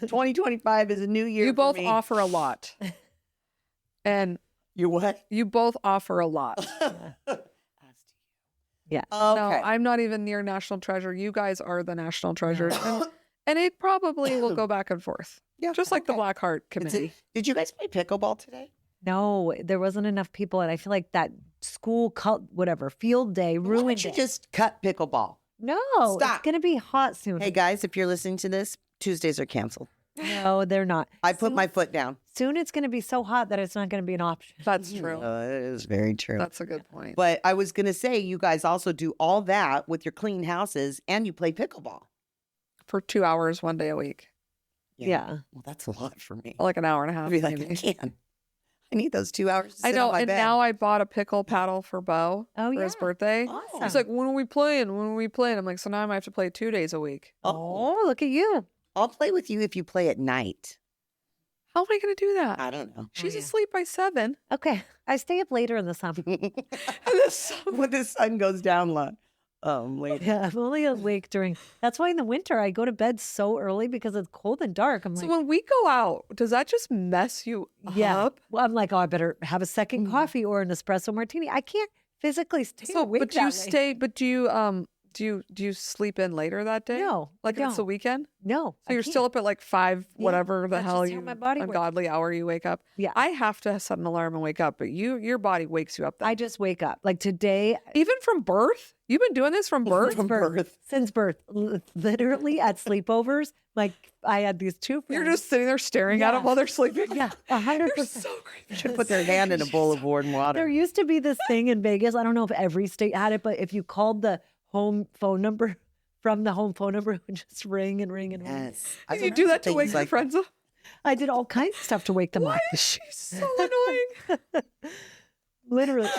2025 is a new year. you for both me. offer a lot. And You what? you both offer a lot. Yeah. No, Okay. I'm not even near national treasure. You guys are the national treasure. And it probably will go back and forth. Yeah, Just like the okay. Black Heart It's Committee. Did you guys play pickleball today? No, there wasn't enough people, and I feel like that school field day Why ruined don't you it. just cut pickleball? No, Stop. it's gonna be hot soon. Hey guys, if you're listening to this, Tuesdays are canceled. No, they're not. I put Soon- my foot down. Soon it's gonna be so hot that it's not gonna be an option. That's true. It is very true. That's a good point. But I was gonna say, you guys also do all that with your clean houses, and you play pickleball. For 2 hours, 1 day a week. Yeah. Well, that's a lot for me. Like an hour and a half. I'd be like, maybe. I can't. I need those 2 hours to sit I know. on my And bed. now I bought a pickle paddle for Bo Oh, for his yeah. birthday. Awesome. He's like, when are we playing? When are we playing? I'm like, so now I might have to play 2 days a week. Oh, look at you. I'll play with you if you play at night. How am I going to do that? I don't know. She's yeah. asleep by 7. Okay, I stay up later in the summer. When the sun goes down, later. Yeah, I'm only awake during. That's why in the winter I go to bed so early because it's cold and dark. I'm So like, when we go out, does that just mess you yeah. up? Well, I'm like, oh, I better have a second Mm. coffee or an espresso martini. I can't physically stay So, awake but do you that late. stay? But do do you sleep in later that day? No, Like I if it's the don't. weekend? No. So you're still up at like 5, Yeah, whatever the that's hell just how my body works. ungodly hour you wake up. Yeah. I have to set an alarm and wake up, but your body wakes you up then. I just wake up. Like today, Even from birth? You've been doing this from birth? From birth. since birth, literally at sleepovers, like I had these two friends. You're just sitting there staring at them Yeah. while they're sleeping? Yeah, You're 100%. so creepy. Should put their hand in a bowl of warm water. There used to be this thing in Vegas. I don't know if every state had it, but if you called the home phone number from the home phone number, it would just ring and ring and ring. Yes. Did you do that to wake your like friends up? I did all kinds of stuff to wake them Why up. is she so annoying? Literally.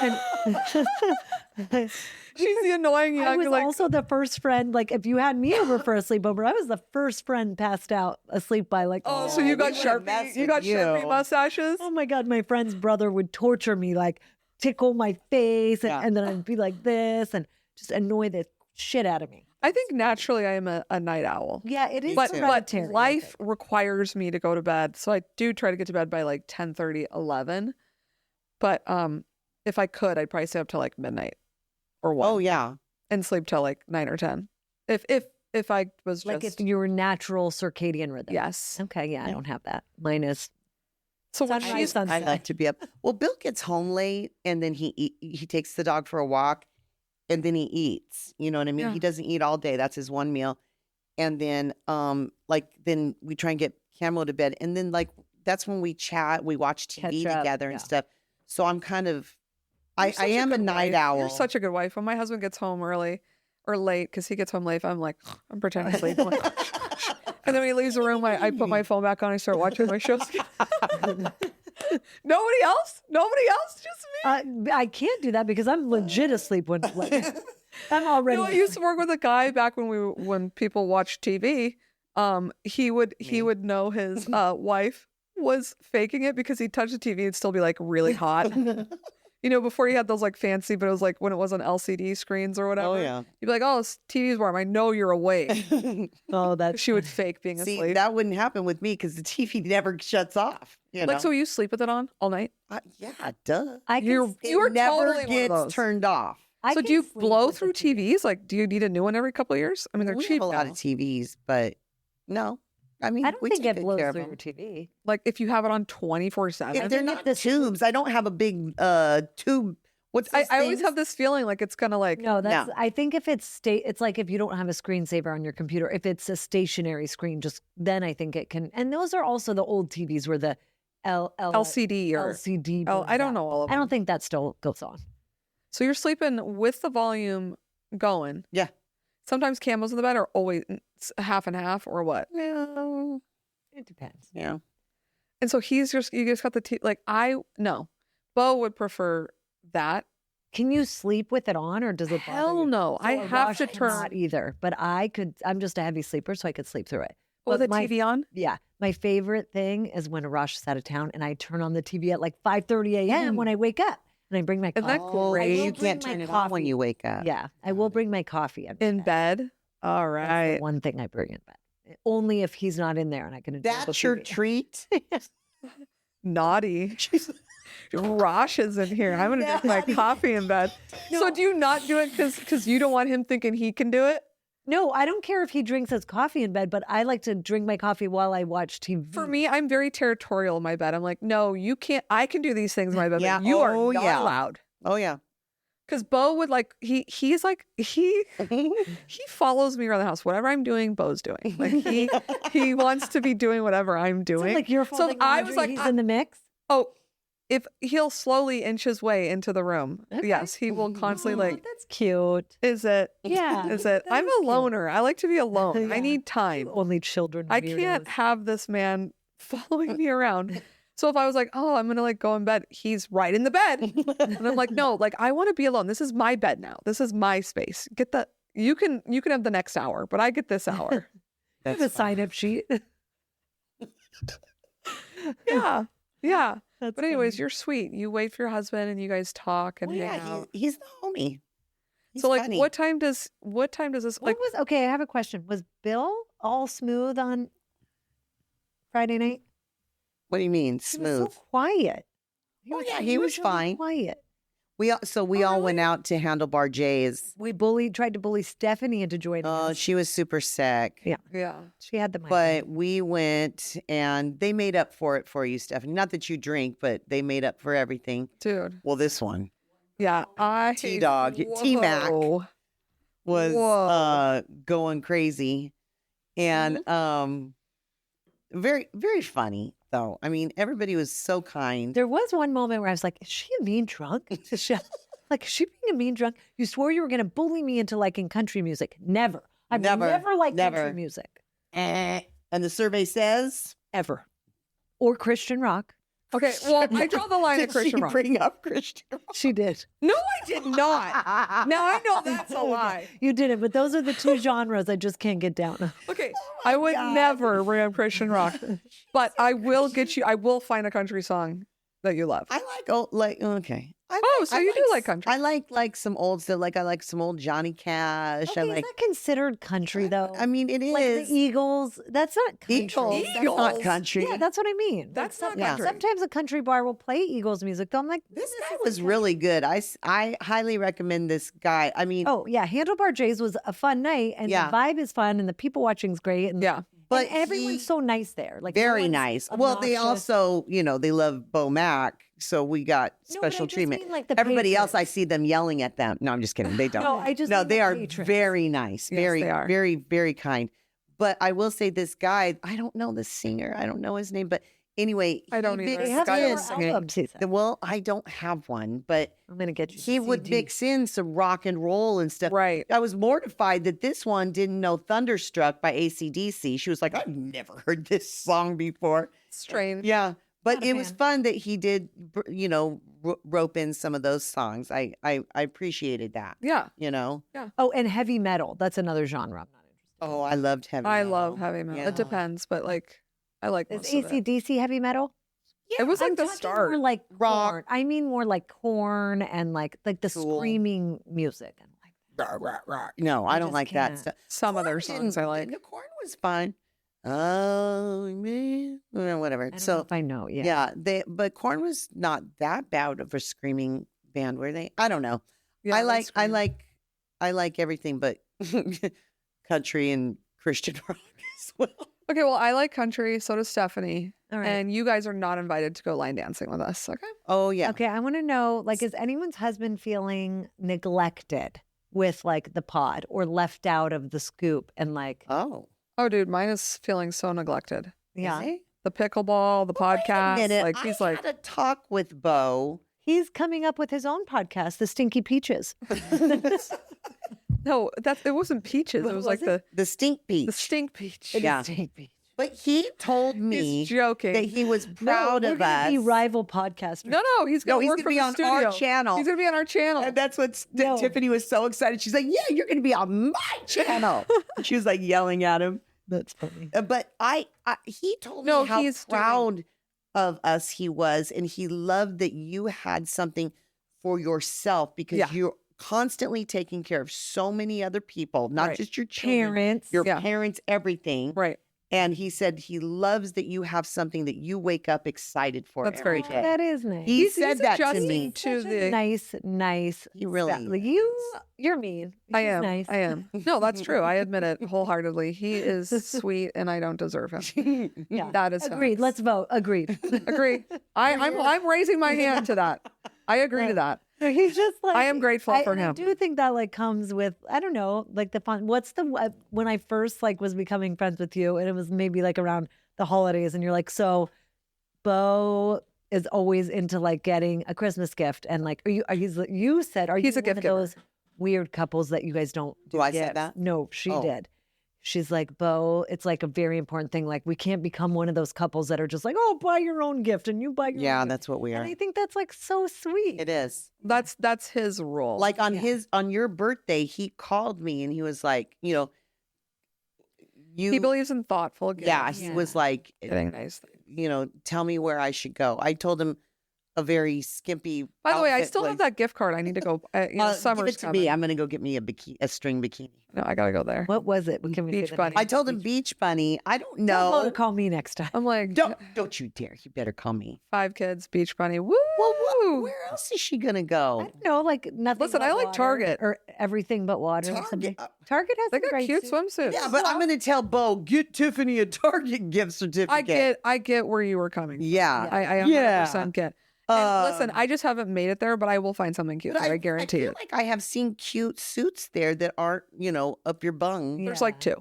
And She's the annoying I young, was like, also the first friend. Like, if you had me over for a sleepover, I was the first friend passed out asleep by like. oh, so you got we wouldn't mess Sharpie, you with got you. Sharpie mustaches? Oh my God, my friend's brother would torture me, like tickle my face, and, Yeah. and then I'd be like this and just annoy the shit out of me. I think naturally I am a night owl. Yeah, it is But hereditary, I life think. requires me to go to bed. So I do try to get to bed by like 10:30, 11. But if I could, I'd probably stay up till like midnight or 1 Oh yeah. and sleep till like 9 or 10. If I was Like just if your natural circadian rhythm. yes. Okay, yeah, I don't have that. Mine is So when sunrise, she's sunset. I like to be up. Well, Bill gets home late and then he takes the dog for a walk and then he eats. You know what I mean? Yeah. He doesn't eat all day. That's his one meal. And then then we try and get Camo to bed. And then like that's when we chat, we watch TV Catch up, together yeah. and stuff. So I'm kind of You're I such am a good night wife. owl. You're such a good wife. When my husband gets home early or late, because he gets home late, I'm like, I'm pretending to sleep. I'm like, and then when he leaves the room, I put my phone back on. I start watching my shows. Nobody else? Nobody else? Just me? I can't do that because I'm legit asleep when like, I'm already. You know, I used to work with a guy back when people watched TV. He would know his wife was faking it because he'd touch the TV and still be like really hot. You know, before you had those like fancy, but it was like when it was on LCD screens or whatever. Oh yeah. You'd be like, "Oh, this TV's warm. I know you're awake." Oh, that's She would fake being See, asleep. that wouldn't happen with me because the TV never shuts off. You know? Like, so you sleep with it on all night? Yeah, duh. I can. You're- It You are never totally one of gets those. turned off. I So can do you sleep blow with the through TV. TVs? Like, do you need a new one every couple of years? I mean, they're We cheap have a lot now. of TVs, but no. I mean, I don't we think take it good blows care of through them. your TV. Like, if you have it on 24/7. If they're not the tubes, I don't have a big tube. What's I those always things? have this feeling like it's gonna like No, that's. No. I think if it's it's like if you don't have a screensaver on your computer, if it's a stationary screen, just then I think it can. And those are also the old TVs where the LCD or LCD. Oh, burns I don't out. know all of I them. don't think that still goes on. So you're sleeping with the volume going. Yeah. Sometimes Camo's in the bed or always half and half or what? Well, It depends. yeah. And so you just got the like no. Bo would prefer that. Can you sleep with it on, or does it bother Hell you? no. So I a have Rush to cannot turn either. But I could. I'm just a heavy sleeper, so I could sleep through it. with But the my- TV on. Yeah, my favorite thing is when Arash is out of town and I turn on the TV at like 5:30 a.m. when I wake up and I bring my Isn't coffee. that Oh, great? you will can't bring turn my it on when coffee. you wake up. Yeah, I will bring my coffee In bed. All That's the right. one thing I bring in bed. Only if he's not in there and I can enjoy the That's your TV. treat. Naughty. Rosh is in here. I'm gonna drink my coffee in bed. So do you not do it because you don't want him thinking he can do it? No, I don't care if he drinks his coffee in bed, but I like to drink my coffee while I watch TV. For me, I'm very territorial in my bed. I'm like, no, you can't. I can do these things in my bed. Yeah. But you are Oh, not yeah. allowed. Oh yeah. Because Bo would like he's like he follows me around the house. Whatever I'm doing, Bo's doing. Like he wants to be doing whatever I'm Is it doing. like you're So folding I was laundry, like, he's in the mix. oh, if he'll slowly inch his way into the room. Okay. Yes, he will constantly Oh, like. that's cute. Is it? Yeah, Is it? I'm that is a cute. loner. I like to be alone. I Yeah. need time. Only children. I can't weirdos. have this man following me around. So if I was like, oh, I'm gonna like go in bed, he's right in the bed. And I'm like, no, like I want to be alone. This is my bed now. This is my space. Get the you can have the next hour, but I get this hour. I have a sign-up sheet. Yeah. Yeah. That's But anyways, funny. you're sweet. You wait for your husband and you guys talk and Well, hang yeah, out. he's the homie. He's So like funny. what time does this like okay, I have a question. Was Bill all smooth on Friday night? What do you mean He was smooth? so quiet. Oh, yeah, he was usually fine. Quiet. We all went out to Handlebar J's. We tried to bully Stephanie into joining Oh, us. she was super sick. Yeah. She had the mic. But we went and they made up for it for you, Stephanie. Not that you drink, but they made up for everything. Dude. Well, this one, Yeah. T-Dog, T-Mac was going crazy. And very, very funny, though. I mean, everybody was so kind. There was one moment where I was like, is she a mean drunk? Is she being a mean drunk? You swore you were going to bully me into liking country music. Never. I've never liked country music. And the survey says? Ever. Or Christian rock. Okay, well, I draw the line at Did Christian she rock. bring up Christian rock? She did. No, I did not. Now I know that's a lie. You didn't, but those are the two genres I just can't get down. Okay, I would never bring up Christian rock, but I will find a country song that you love. I okay. So you do like country. I like some old stuff. I like some old Johnny Cash. Okay, is that considered country though? I mean, it is. Like the Eagles. That's not country. Eagles. That's not country. Yeah, that's what I mean. That's not Yeah. country. Sometimes a country bar will play Eagles music. Though I'm like, This guy was really good. I highly recommend this guy. I mean, oh yeah, Handlebar J's was a fun night, and Yeah. the vibe is fun, and the people watching's great, and Yeah. but and everyone's so nice there. Like no very one's nice. Well, they obnoxious. also, they love Bo Mac, so we got No, but I special just treatment. mean, like, the Everybody else, I patrons. see them yelling at them. No, I'm just kidding. They don't. No, I just No, mean they the are patrons. very nice. Yes, Very, they are. very, very kind. But I will say this guy, I don't know the singer. I don't know his name. But anyway, I don't he either. They mixed have guy in- was more singing. albums, he said. Well, I don't have one, but I'm gonna get you. he would CD. mix in some rock and roll and stuff. Right. I was mortified that this one didn't know Thunderstruck by AC/DC. She was like, I've never heard this song before. Strange. Yeah. But Not a it was fan. fun that he did, rope in some of those songs. I appreciated that, Yeah. Oh, and heavy metal. That's another genre. I'm not interested. Oh, I loved heavy I metal. love heavy metal. Yeah. It depends, but I like Is most of it. AC/DC heavy metal? It was like I'm the talking start. More like Rock. Korn. I mean, more like Korn and like the Tool. screaming music. And like Rah, rah, rah. No, I don't just like that can't. stuff. Some other Korn songs I didn't- like. The Korn was fine. Oh man, whatever. I don't know So if I know. Yeah. yeah, but Korn was not that bad of a screaming band, were they? I don't know. Yeah, I that's like great. I like everything but country and Christian rock as well. Okay, well, I like country. So does Stephanie. All right. And you guys are not invited to go line dancing with us. Okay. Oh yeah. Okay, I want to know, like, is anyone's husband feeling neglected with like the pod or left out of the scoop? And like, Oh. Oh, dude, mine is feeling so neglected. yeah, Is he? The pickleball, the podcast. Minute. Like he's I like, had a talk with Bo. he's coming up with his own podcast, The Stinky Peaches. no, it wasn't peaches. What It was was like it? The stink peach. the stink peach. Yeah. Stink Peach. But he told me He's joking. that he was proud no, we're of gonna us. Be rival podcasters. No, he's No, gonna he's work gonna from be the on studio. our channel. He's gonna be on our channel. And that's what No. Tiffany was so excited. She's like, "Yeah, you're going to be on my channel." She was like yelling at him. That's funny. But he told No, me how he's doing- proud of us he was, and he loved that you had something for yourself because Yeah. you're constantly taking care of so many other people, not Right. just your children, Parents. your Yeah. parents, everything. right. And he said he loves that you have something that you wake up excited for. That's very every true. day. That is nice. He said that to adjusting me. to Such a the. nice. He really stuff. Like, you're mean. I He's am. Nice. I am. No, that's true. I admit it wholeheartedly. He is sweet, and I don't deserve him. Yeah. That is Agreed. facts. Let's vote. Agreed. Agree. I'm raising my hand to that. I agree to that. He's just like I am grateful for and him. I do think that like comes with I don't know like the fun. What's the when I first like was becoming friends with you and it was maybe like around the holidays and you're like so, Bo is always into like getting a Christmas gift and like you said are He's you a gift one of giver. those weird couples that you guys don't do Do I say gifts? that? No, she Oh. did. She's like, Bo, it's like a very important thing. Like, we can't become one of those couples that are just like, oh, buy your own gift and you buy your Yeah, own gift. that's what we And are. I think that's like so sweet. It is. That's his role. Like on your birthday, he called me and he was like, you he believes in thoughtful gifts. yeah, he was like, Getting nice things. tell me where I should go. I told him a very skimpy. By the way, I outfit still have was- that gift card. I need to go. Give Summer's it to coming. me. I'm gonna go get me a string bikini. No, I gotta go there. What was it? Can we say Beach the Bunny. name? I told him Beach Bunny. I don't Tell Bo to know. call me next time. I'm like, Don't you dare. You better call me. 5 kids, beach bunny. Woo! Well, Ooh. Where else is she gonna I go? don't know, like nothing. Listen, but I like water Target. or everything but water. Or something. Target has They some got great cute suits. swimsuits. Yeah, but I'm gonna tell Bo, get Tiffany a Target gift certificate. I get where you were coming from. Yeah. I 100% get. And listen, I just haven't made it there, but I will find something cute But there. I guarantee I feel it. like I have seen cute suits there that aren't, up your bung. There's like 2.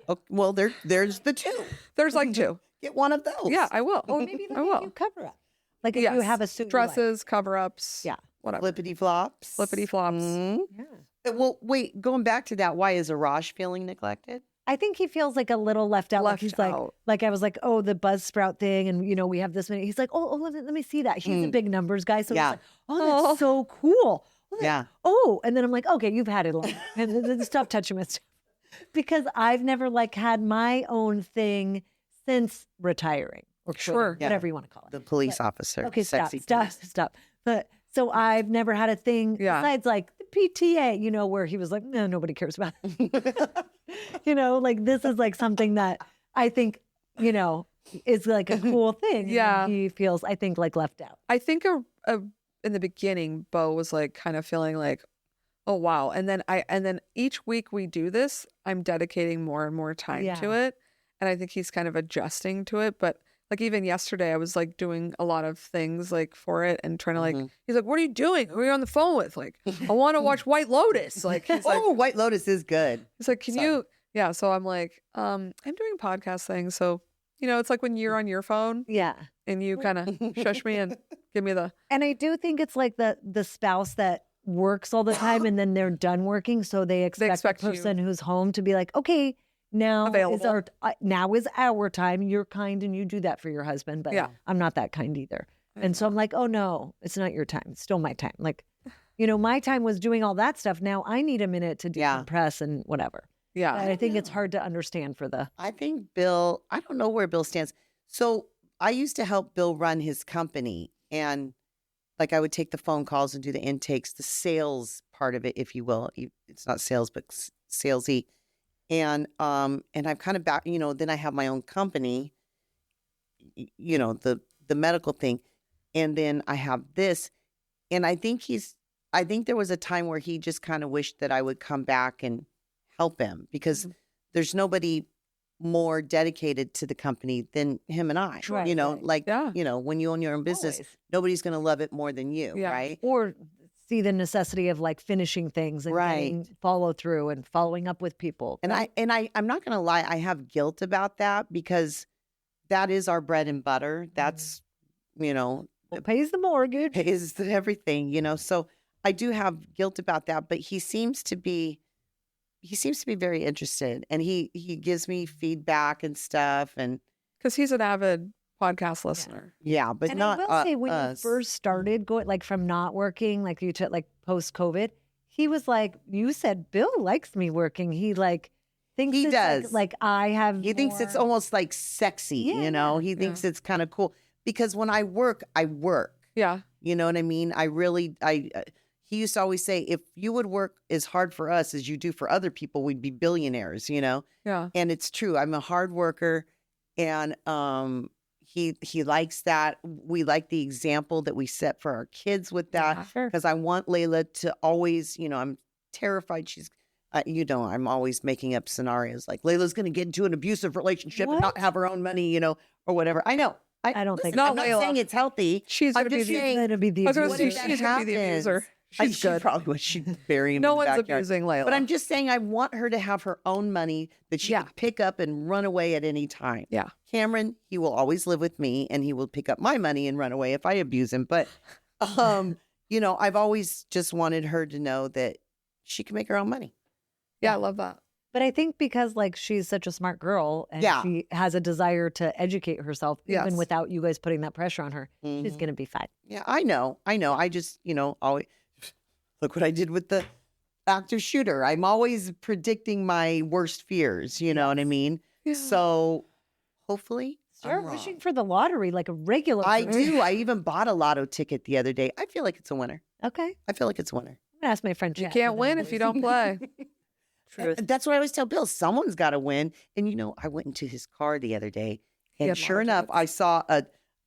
Oh, well, there's the 2. There's like 2. Get one of those. Yeah, I will. Or maybe I they'll will. make you cover up. Like if you have a suit, you like. dresses, cover-ups. Yeah. Whatever. Flippity flops. Flippity flops. Mhm. Yeah. Well, wait, going back to that, why is Arash feeling neglected? I think he feels like a little left out. Left like he's out. like I was like, oh, the Buzzsprout thing, and we have this many. He's like, oh, let me see that. He's a big numbers guy, so Yeah. he's like, oh, that's so cool. Oh, Yeah. Oh, and then I'm like, okay, you've had it long, and then stop touching my stuff, because I've never had my own thing since retiring or quitting, Sure. Yeah. whatever you want to call it. The police officer. Okay, Sexy stop. But so I've never had a thing besides like the PTA, where he was like, no, nobody cares about it. This is like something that I think, is like a cool thing. Yeah. And he feels, I think, like left out. I think in the beginning, Bo was like kind of feeling like, oh wow, and then each week we do this, I'm dedicating more and more time to it, and I think he's kind of adjusting to it. But like even yesterday, I was like doing a lot of things like for it and trying to like. He's like, "What are you doing? Who are you on the phone with?" Like, I want to watch White Lotus. Like, he's like, Oh, White Lotus is good. he's like, "Can you?" Yeah. So I'm like, I'm doing podcast things, so it's like when you're on your phone Yeah. and you kind of shush me and give me the. And I do think it's like the spouse that works all the time and then they're done working. So they expect the you. person who's home to be like, okay, now Available. now is our time. You're kind and you do that for your husband, but Yeah. I'm not that kind either. And so I'm like, oh no, it's not your time. It's still my time. Like, my time was doing all that stuff. Now I need a minute to decompress and whatever. Yeah. But I think it's hard to understand for the. I think Bill, I don't know where Bill stands. So I used to help Bill run his company, and like I would take the phone calls and do the intakes, the sales part of it, if you will. It's not sales, but salesy. And I've kind of back, then I have my own company, the medical thing. And then I have this. And I think there was a time where he just kind of wished that I would come back and help him, because there's nobody more dedicated to the company than him and I. Right, right. When you own your own business, Always. nobody's going to love it more than you, Yeah. right? Or see the necessity of like finishing things and getting follow through and following up with people. And I'm not going to lie, I have guilt about that, because that is our bread and butter. That's, Well, pays the mortgage. pays everything, so I do have guilt about that, but he seems to be very interested, and he gives me feedback and stuff, and Because he's an avid podcast listener. but And not I will say, when us. you first started going, like from not working, like you took like post COVID, he was like, you said, Bill likes me working. He like thinks He it's does. like I have. He thinks it's more- almost like sexy, He thinks it's kind of cool, because when I work, I work. Yeah. You know what I mean? He used to always say, if you would work as hard for us as you do for other people, we'd be billionaires, Yeah. And it's true. I'm a hard worker, and he likes that. We like the example that we set for our kids with that, Yeah, sure. because I want Layla to always, I'm terrified she's, I'm always making up scenarios like Layla's going to get into an abusive relationship and not have her own money, or whatever. I know. I don't think I'm so. not Layla. saying it's healthy. She's I'm gonna be just the- saying, That'd be the I was going to abuser. say that she's going to be the happens? abuser. She's she good. probably would. She'd bury him No in the one's backyard. abusing Layla. But I'm just saying, I want her to have her own money that she Yeah. can pick up and run away at any time. Yeah. Cameron, he will always live with me, and he will pick up my money and run away if I abuse him. But, I've always just wanted her to know that she can make her own money. Yeah, I love that. But I think because like she's such a smart girl and she has a desire to educate herself, even Yes. without you guys putting that pressure on her, she's Mhm. going to be fine. Yeah, I know. I just, always look what I did with the active shooter. I'm always predicting my worst fears. You know what I mean? Yeah. So hopefully, Start I'm wrong. wishing for the lottery like a regular I person. do. I even bought a lotto ticket the other day. I feel like it's a winner. Okay. I feel like it's a winner. I'm going to ask my friend. You Chad can't for win that, if you please. don't play. Truth. And that's what I always tell Bill. Someone's got to win. And I went into his car the other day, He and had sure lotto enough, tickets? I saw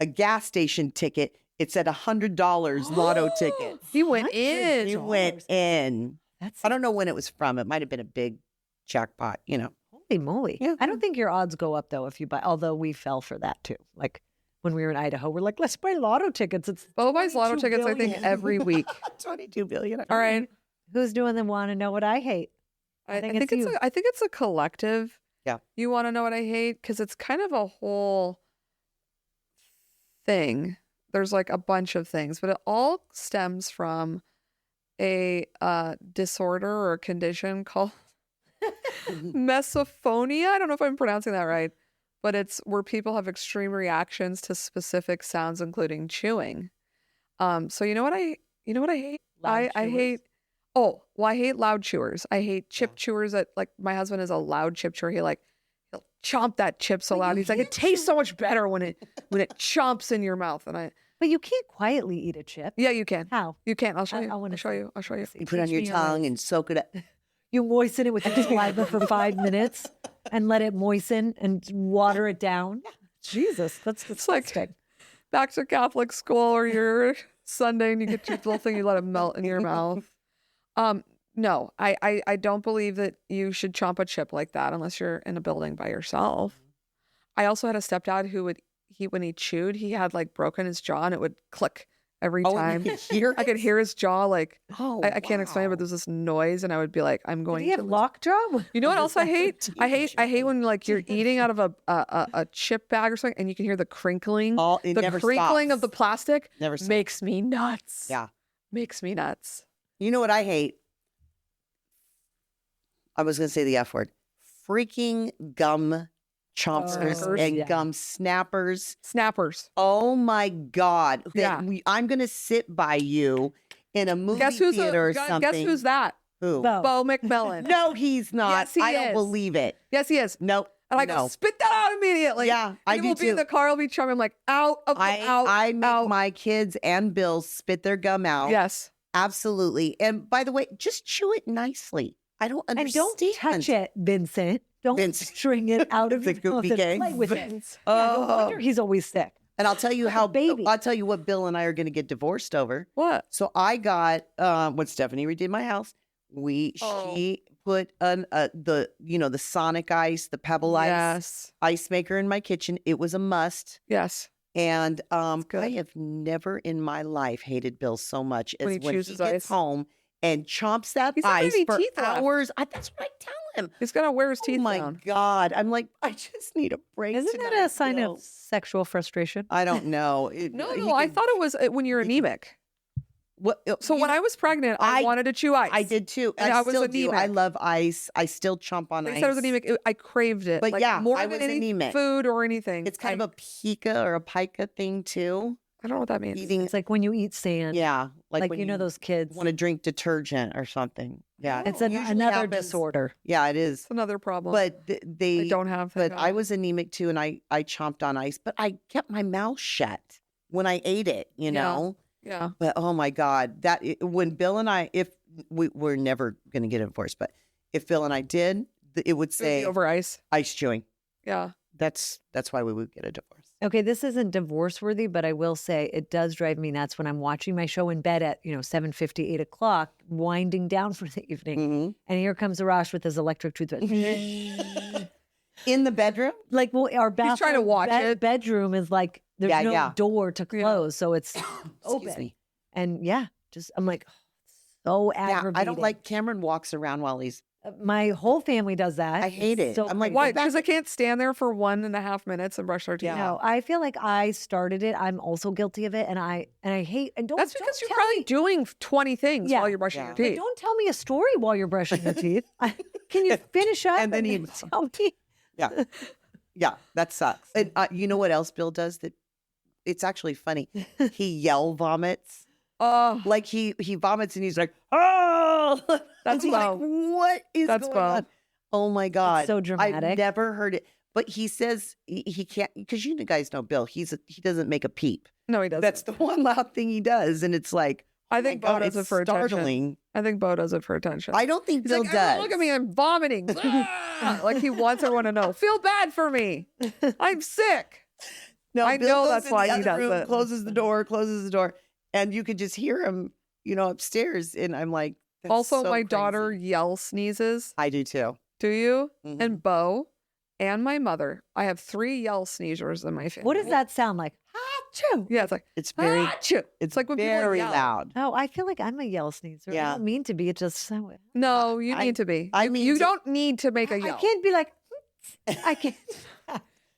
a gas station ticket, It said $100 lotto tickets. He went in. He went in. That's I don't know when it was from. It might have been a big jackpot, you know. holy moly. Yeah. I don't think your odds go up though if you buy, although we fell for that too. Like when we were in Idaho, we're like, let's buy lotto tickets. It's Bo buys lotto 22 tickets, I think, billion. every week. 22 billion. All right. Who's doing the want to know what I hate? I think think it's it's you. I think it's a collective. Yeah. You want to know what I hate? Because it's kind of a whole thing. There's like a bunch of things, but it all stems from a disorder or a condition called mesophonia. I don't know if I'm pronouncing that right, but it's where people have extreme reactions to specific sounds, including chewing. So you know what I hate? Loud I chewers? hate I hate loud chewers. I hate chip chewers. That like my husband is a loud chip chewer. He'll chomp that chip so But loud. you He's like, it can't tastes so much better when it chomps in your mouth. And But you can't quietly eat a chip. yeah, you can. How? You can. I'll show I you. wanna I'll show see. you. I'll show you. You put it on Teach your me your tongue ways. and soak it up. You moisten it with your saliva for 5 minutes and let it moisten and water it down. Jesus, that's It's like disgusting. back to Catholic school or your Sunday and you get your little thing, you let it melt in your mouth. No, I don't believe that you should chomp a chip like that unless you're in a building by yourself. I also had a stepdad who when he chewed, he had like broken his jaw and it would click every Oh, and time. you could hear I could it? hear his jaw like Oh, I can't explain it, but there's this noise and I would be like, I'm Did going he to have lose- lockjaw? You know what else I hate? I hate when like you're eating out of a chip bag or something and you can hear the crinkling. It The never crinkling of the stops. plastic Never stops. makes me nuts. Yeah. Makes me nuts. You know what I hate? I was going to say the F word. Freaking gum chompsters Oh, and yeah. gum snappers. Snappers. Oh my God. Yeah. I'm going to sit by you in a movie Guess who's theater or something. guess who's that? Who? Bo. Bo McMillan. No, he's not. Yes, he I don't is. believe it. Yes, he is. Nope. And I go, no. spit that out immediately. Yeah, I and do we'll be in too. the car, I'll be chumming. I'm like, out of the out. I make out. my kids and Bill spit their gum out. Yes. Absolutely. And by the way, just chew it nicely. I don't And understand. don't touch it, Vincent. Don't Vincent. string it out of your The goopy mouth gang. and play with it. Vince. Yeah, no Oh. wonder he's always sick. And I'll tell you Like a how baby. I'll tell you what Bill and I are going to get divorced over. What? So I got when Stephanie redid my house, she put the Sonic ice, the Pebble ice maker in my kitchen. It was a must. Yes. And good. I have never in my life hated Bill so much as When he when he chews his gets ice. home and chomps that He's not gonna ice have for any teeth left. hours. That's what I tell him. He's going to wear his teeth Oh my down. God. I'm like, I just need a break. Isn't that tonight, a sign Bill. of sexual frustration? I don't know. No, He I could- thought it was when you're he could- anemic. What, So when I was pregnant, I I- wanted to chew ice. I did too. And I was still do. I anemic. love ice. I still chomp on They ice. said I was anemic. I craved it. But like, yeah, more I than was any anemic. food or anything. It's kind of a pica or a pica thing too. I don't know what that means. Eating, It's like when you eat sand. yeah, Like, when you know those kids. want to drink detergent or something. Yeah, It's it usually another happens- disorder. Yeah, it is. It's another problem. But I they don't have. But thank I God. was anemic too, and I chomped on ice, but I kept my mouth shut when I ate it. You Yeah. know. Yeah. But oh my God, when Bill and I, if we're never going to get divorced, but if Bill and I did, it would It would be say over ice. ice chewing. Yeah. That's why we would get a divorce. Okay, this isn't divorce worthy, but I will say it does drive me nuts when I'm watching my show in bed at 7:50, 8 o'clock, winding down for the evening, Mhm. and here comes Arash with his electric toothbrush. In the bedroom? Like, well, our bathroom trying to watch it. bedroom is like there's Yeah, no yeah. door to Yeah. close, so it's Excuse open. me. And yeah, just I'm like, so Yeah, aggravating. I don't like Cameron walks around while he's. My whole family does that. I hate It's it. so I'm like, crazy. Why? back- Because I can't stand there for 1.5 minutes and brush our teeth. Yeah. No, I feel like I started it. I'm also guilty of it, and I hate. And don't. That's don't because you're tell probably me- doing 20 things Yeah. while you're brushing Yeah. your But teeth. don't tell me a story while you're brushing your teeth. Can you finish up And then you- tell me? Yeah. Yeah, that sucks. And you know what else Bill does that it's actually funny? He yell vomits. Oh, Like he vomits and he's like, oh, That's I'm like, Bo. what is That's going Bo. on? Oh my God. so I've dramatic. never heard it. But he says he can't, because you guys know Bill, he doesn't make a peep. no, he doesn't. That's the one loud thing he does. And it's like, I oh think my Bo God, does it it's for attention. startling. I think Bo does it for attention. I don't think He's Bill like, does. "Everyone look at me, I'm vomiting. Ah!" Like he wants everyone to know. Feel bad for me. I'm sick. No, I Bill know goes that's in why the he other does room, it. closes the door, and you could just hear him, upstairs. And I'm like, that's Also, so my crazy. daughter sneezes. I do too. Do you? Mhm. And Bo and my mother. I have 3 yell sneezers in my family. What does that sound like? Achoo. Yeah, it's like It's very, "Achoo." It's like when people very yell. loud. Oh, I feel like I'm a yell sneezer. I Yeah. don't mean to be. It just so. No, you I- need to be. I You- mean you to- don't need to make a I yell. can't be like. I can't.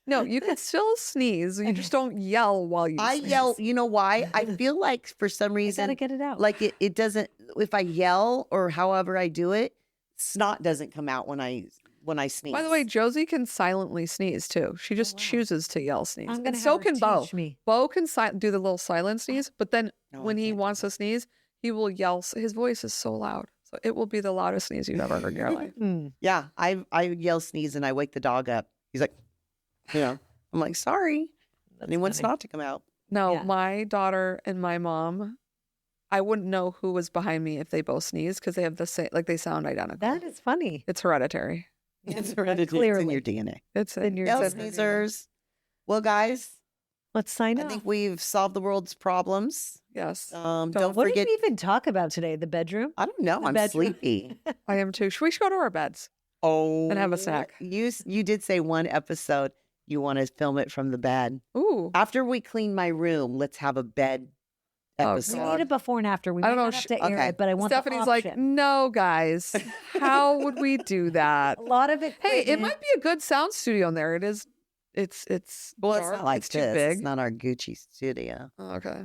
No, you can still sneeze. You just don't yell while you I sneeze. yell, you know why? I feel like for some I reason, gotta get it out. like it doesn't, if I yell or however I do it, snot doesn't come out when I sneeze. By the way, Josie can silently sneeze too. She just chooses to yell sneeze. I'm gonna And have so her can Bo. teach me. Bo can do the little silent sneeze, but then No, I when he can't do wants to sneeze, he will yell. His voice is so loud. So it will be the loudest sneeze you've ever heard in your life. Mm. Yeah, I yell sneeze and I wake the dog up. He's like, I'm like, sorry. That's And he wants funny. snot to come out. No, Yeah. my daughter and my mom, I wouldn't know who was behind me if they both sneeze because they have the same, like they sound identical. That is funny. It's hereditary. It's hereditary. It's in Clearly. your DNA. It's In your Yell DNA. sneezers. Well, guys, Let's sign I up. think we've solved the world's problems. Yes, Don't What forget. did we even talk about today? The bedroom? I don't know. The I'm bedroom? sleepy. I am too. We should go to our beds. Oh, And have a snack. You did say one episode you want to film it from the bed. Ooh. After we clean my room, let's have a bed Oh, episode. We need a before and after. We I might don't know not if have to air okay. it, but I want Stephanie's the like, option. no, guys. How would we do that? A lot of it. Hey, it might be a good sound studio in there. It is. It's Well, it's dark. not like it's too this. big. It's not our Gucci studio. Oh, okay.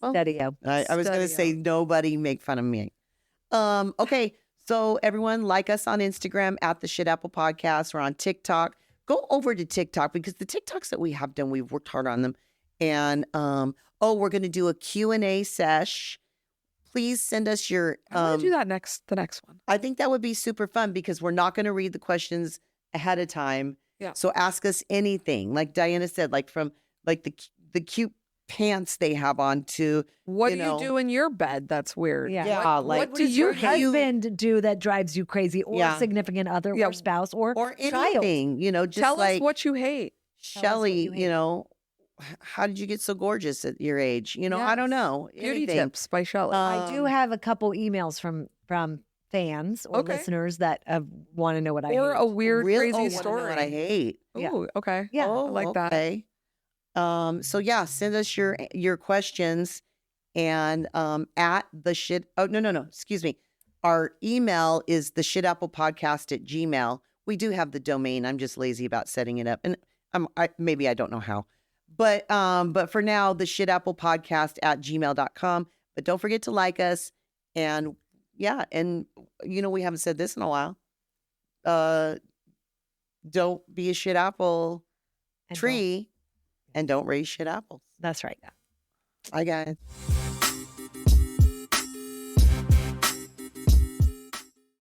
Steady-o. I was going to say Studio. nobody make fun of me. Okay, so everyone like us on Instagram at the Shit Apple Podcast. We're on TikTok. Go over to TikTok because the TikToks that we have done, we've worked hard on them. And we're going to do a Q&A sesh. Please send us your. I want to do that the next one. I think that would be super fun because we're not going to read the questions ahead of time. Yeah. So ask us anything, like Diana said, like from like the cute pants they have on to What you do know. you do in your bed? That's weird. Yeah. Yeah, What, like what What do does you your hate? husband do that drives you crazy, or Yeah. significant other, Yeah. or spouse, or child? anything, just Tell like us what you hate. Tell us what Shelley, you hate. how did you get so gorgeous at your age? I don't Yes. know. Beauty Anything. tips by Shelley. I do have a couple emails from fans or Okay. listeners that want to know what I or hate. a weird, Real- crazy oh, wanna know story. what I hate. Yeah. Ooh, okay. Yeah. Oh, I like that. okay. So yeah, send us your questions and at the shit. Oh, no. Excuse me. Our email is the shitapplepodcast@gmail.com. We do have the domain. I'm just lazy about setting it up. And maybe I don't know how. But for now, the shitapplepodcast@gmail.com. But don't forget to like us. And yeah, and we haven't said this in a while. Don't be a shit apple And don't- tree and don't raise shit apples. That's right. Bye, guys.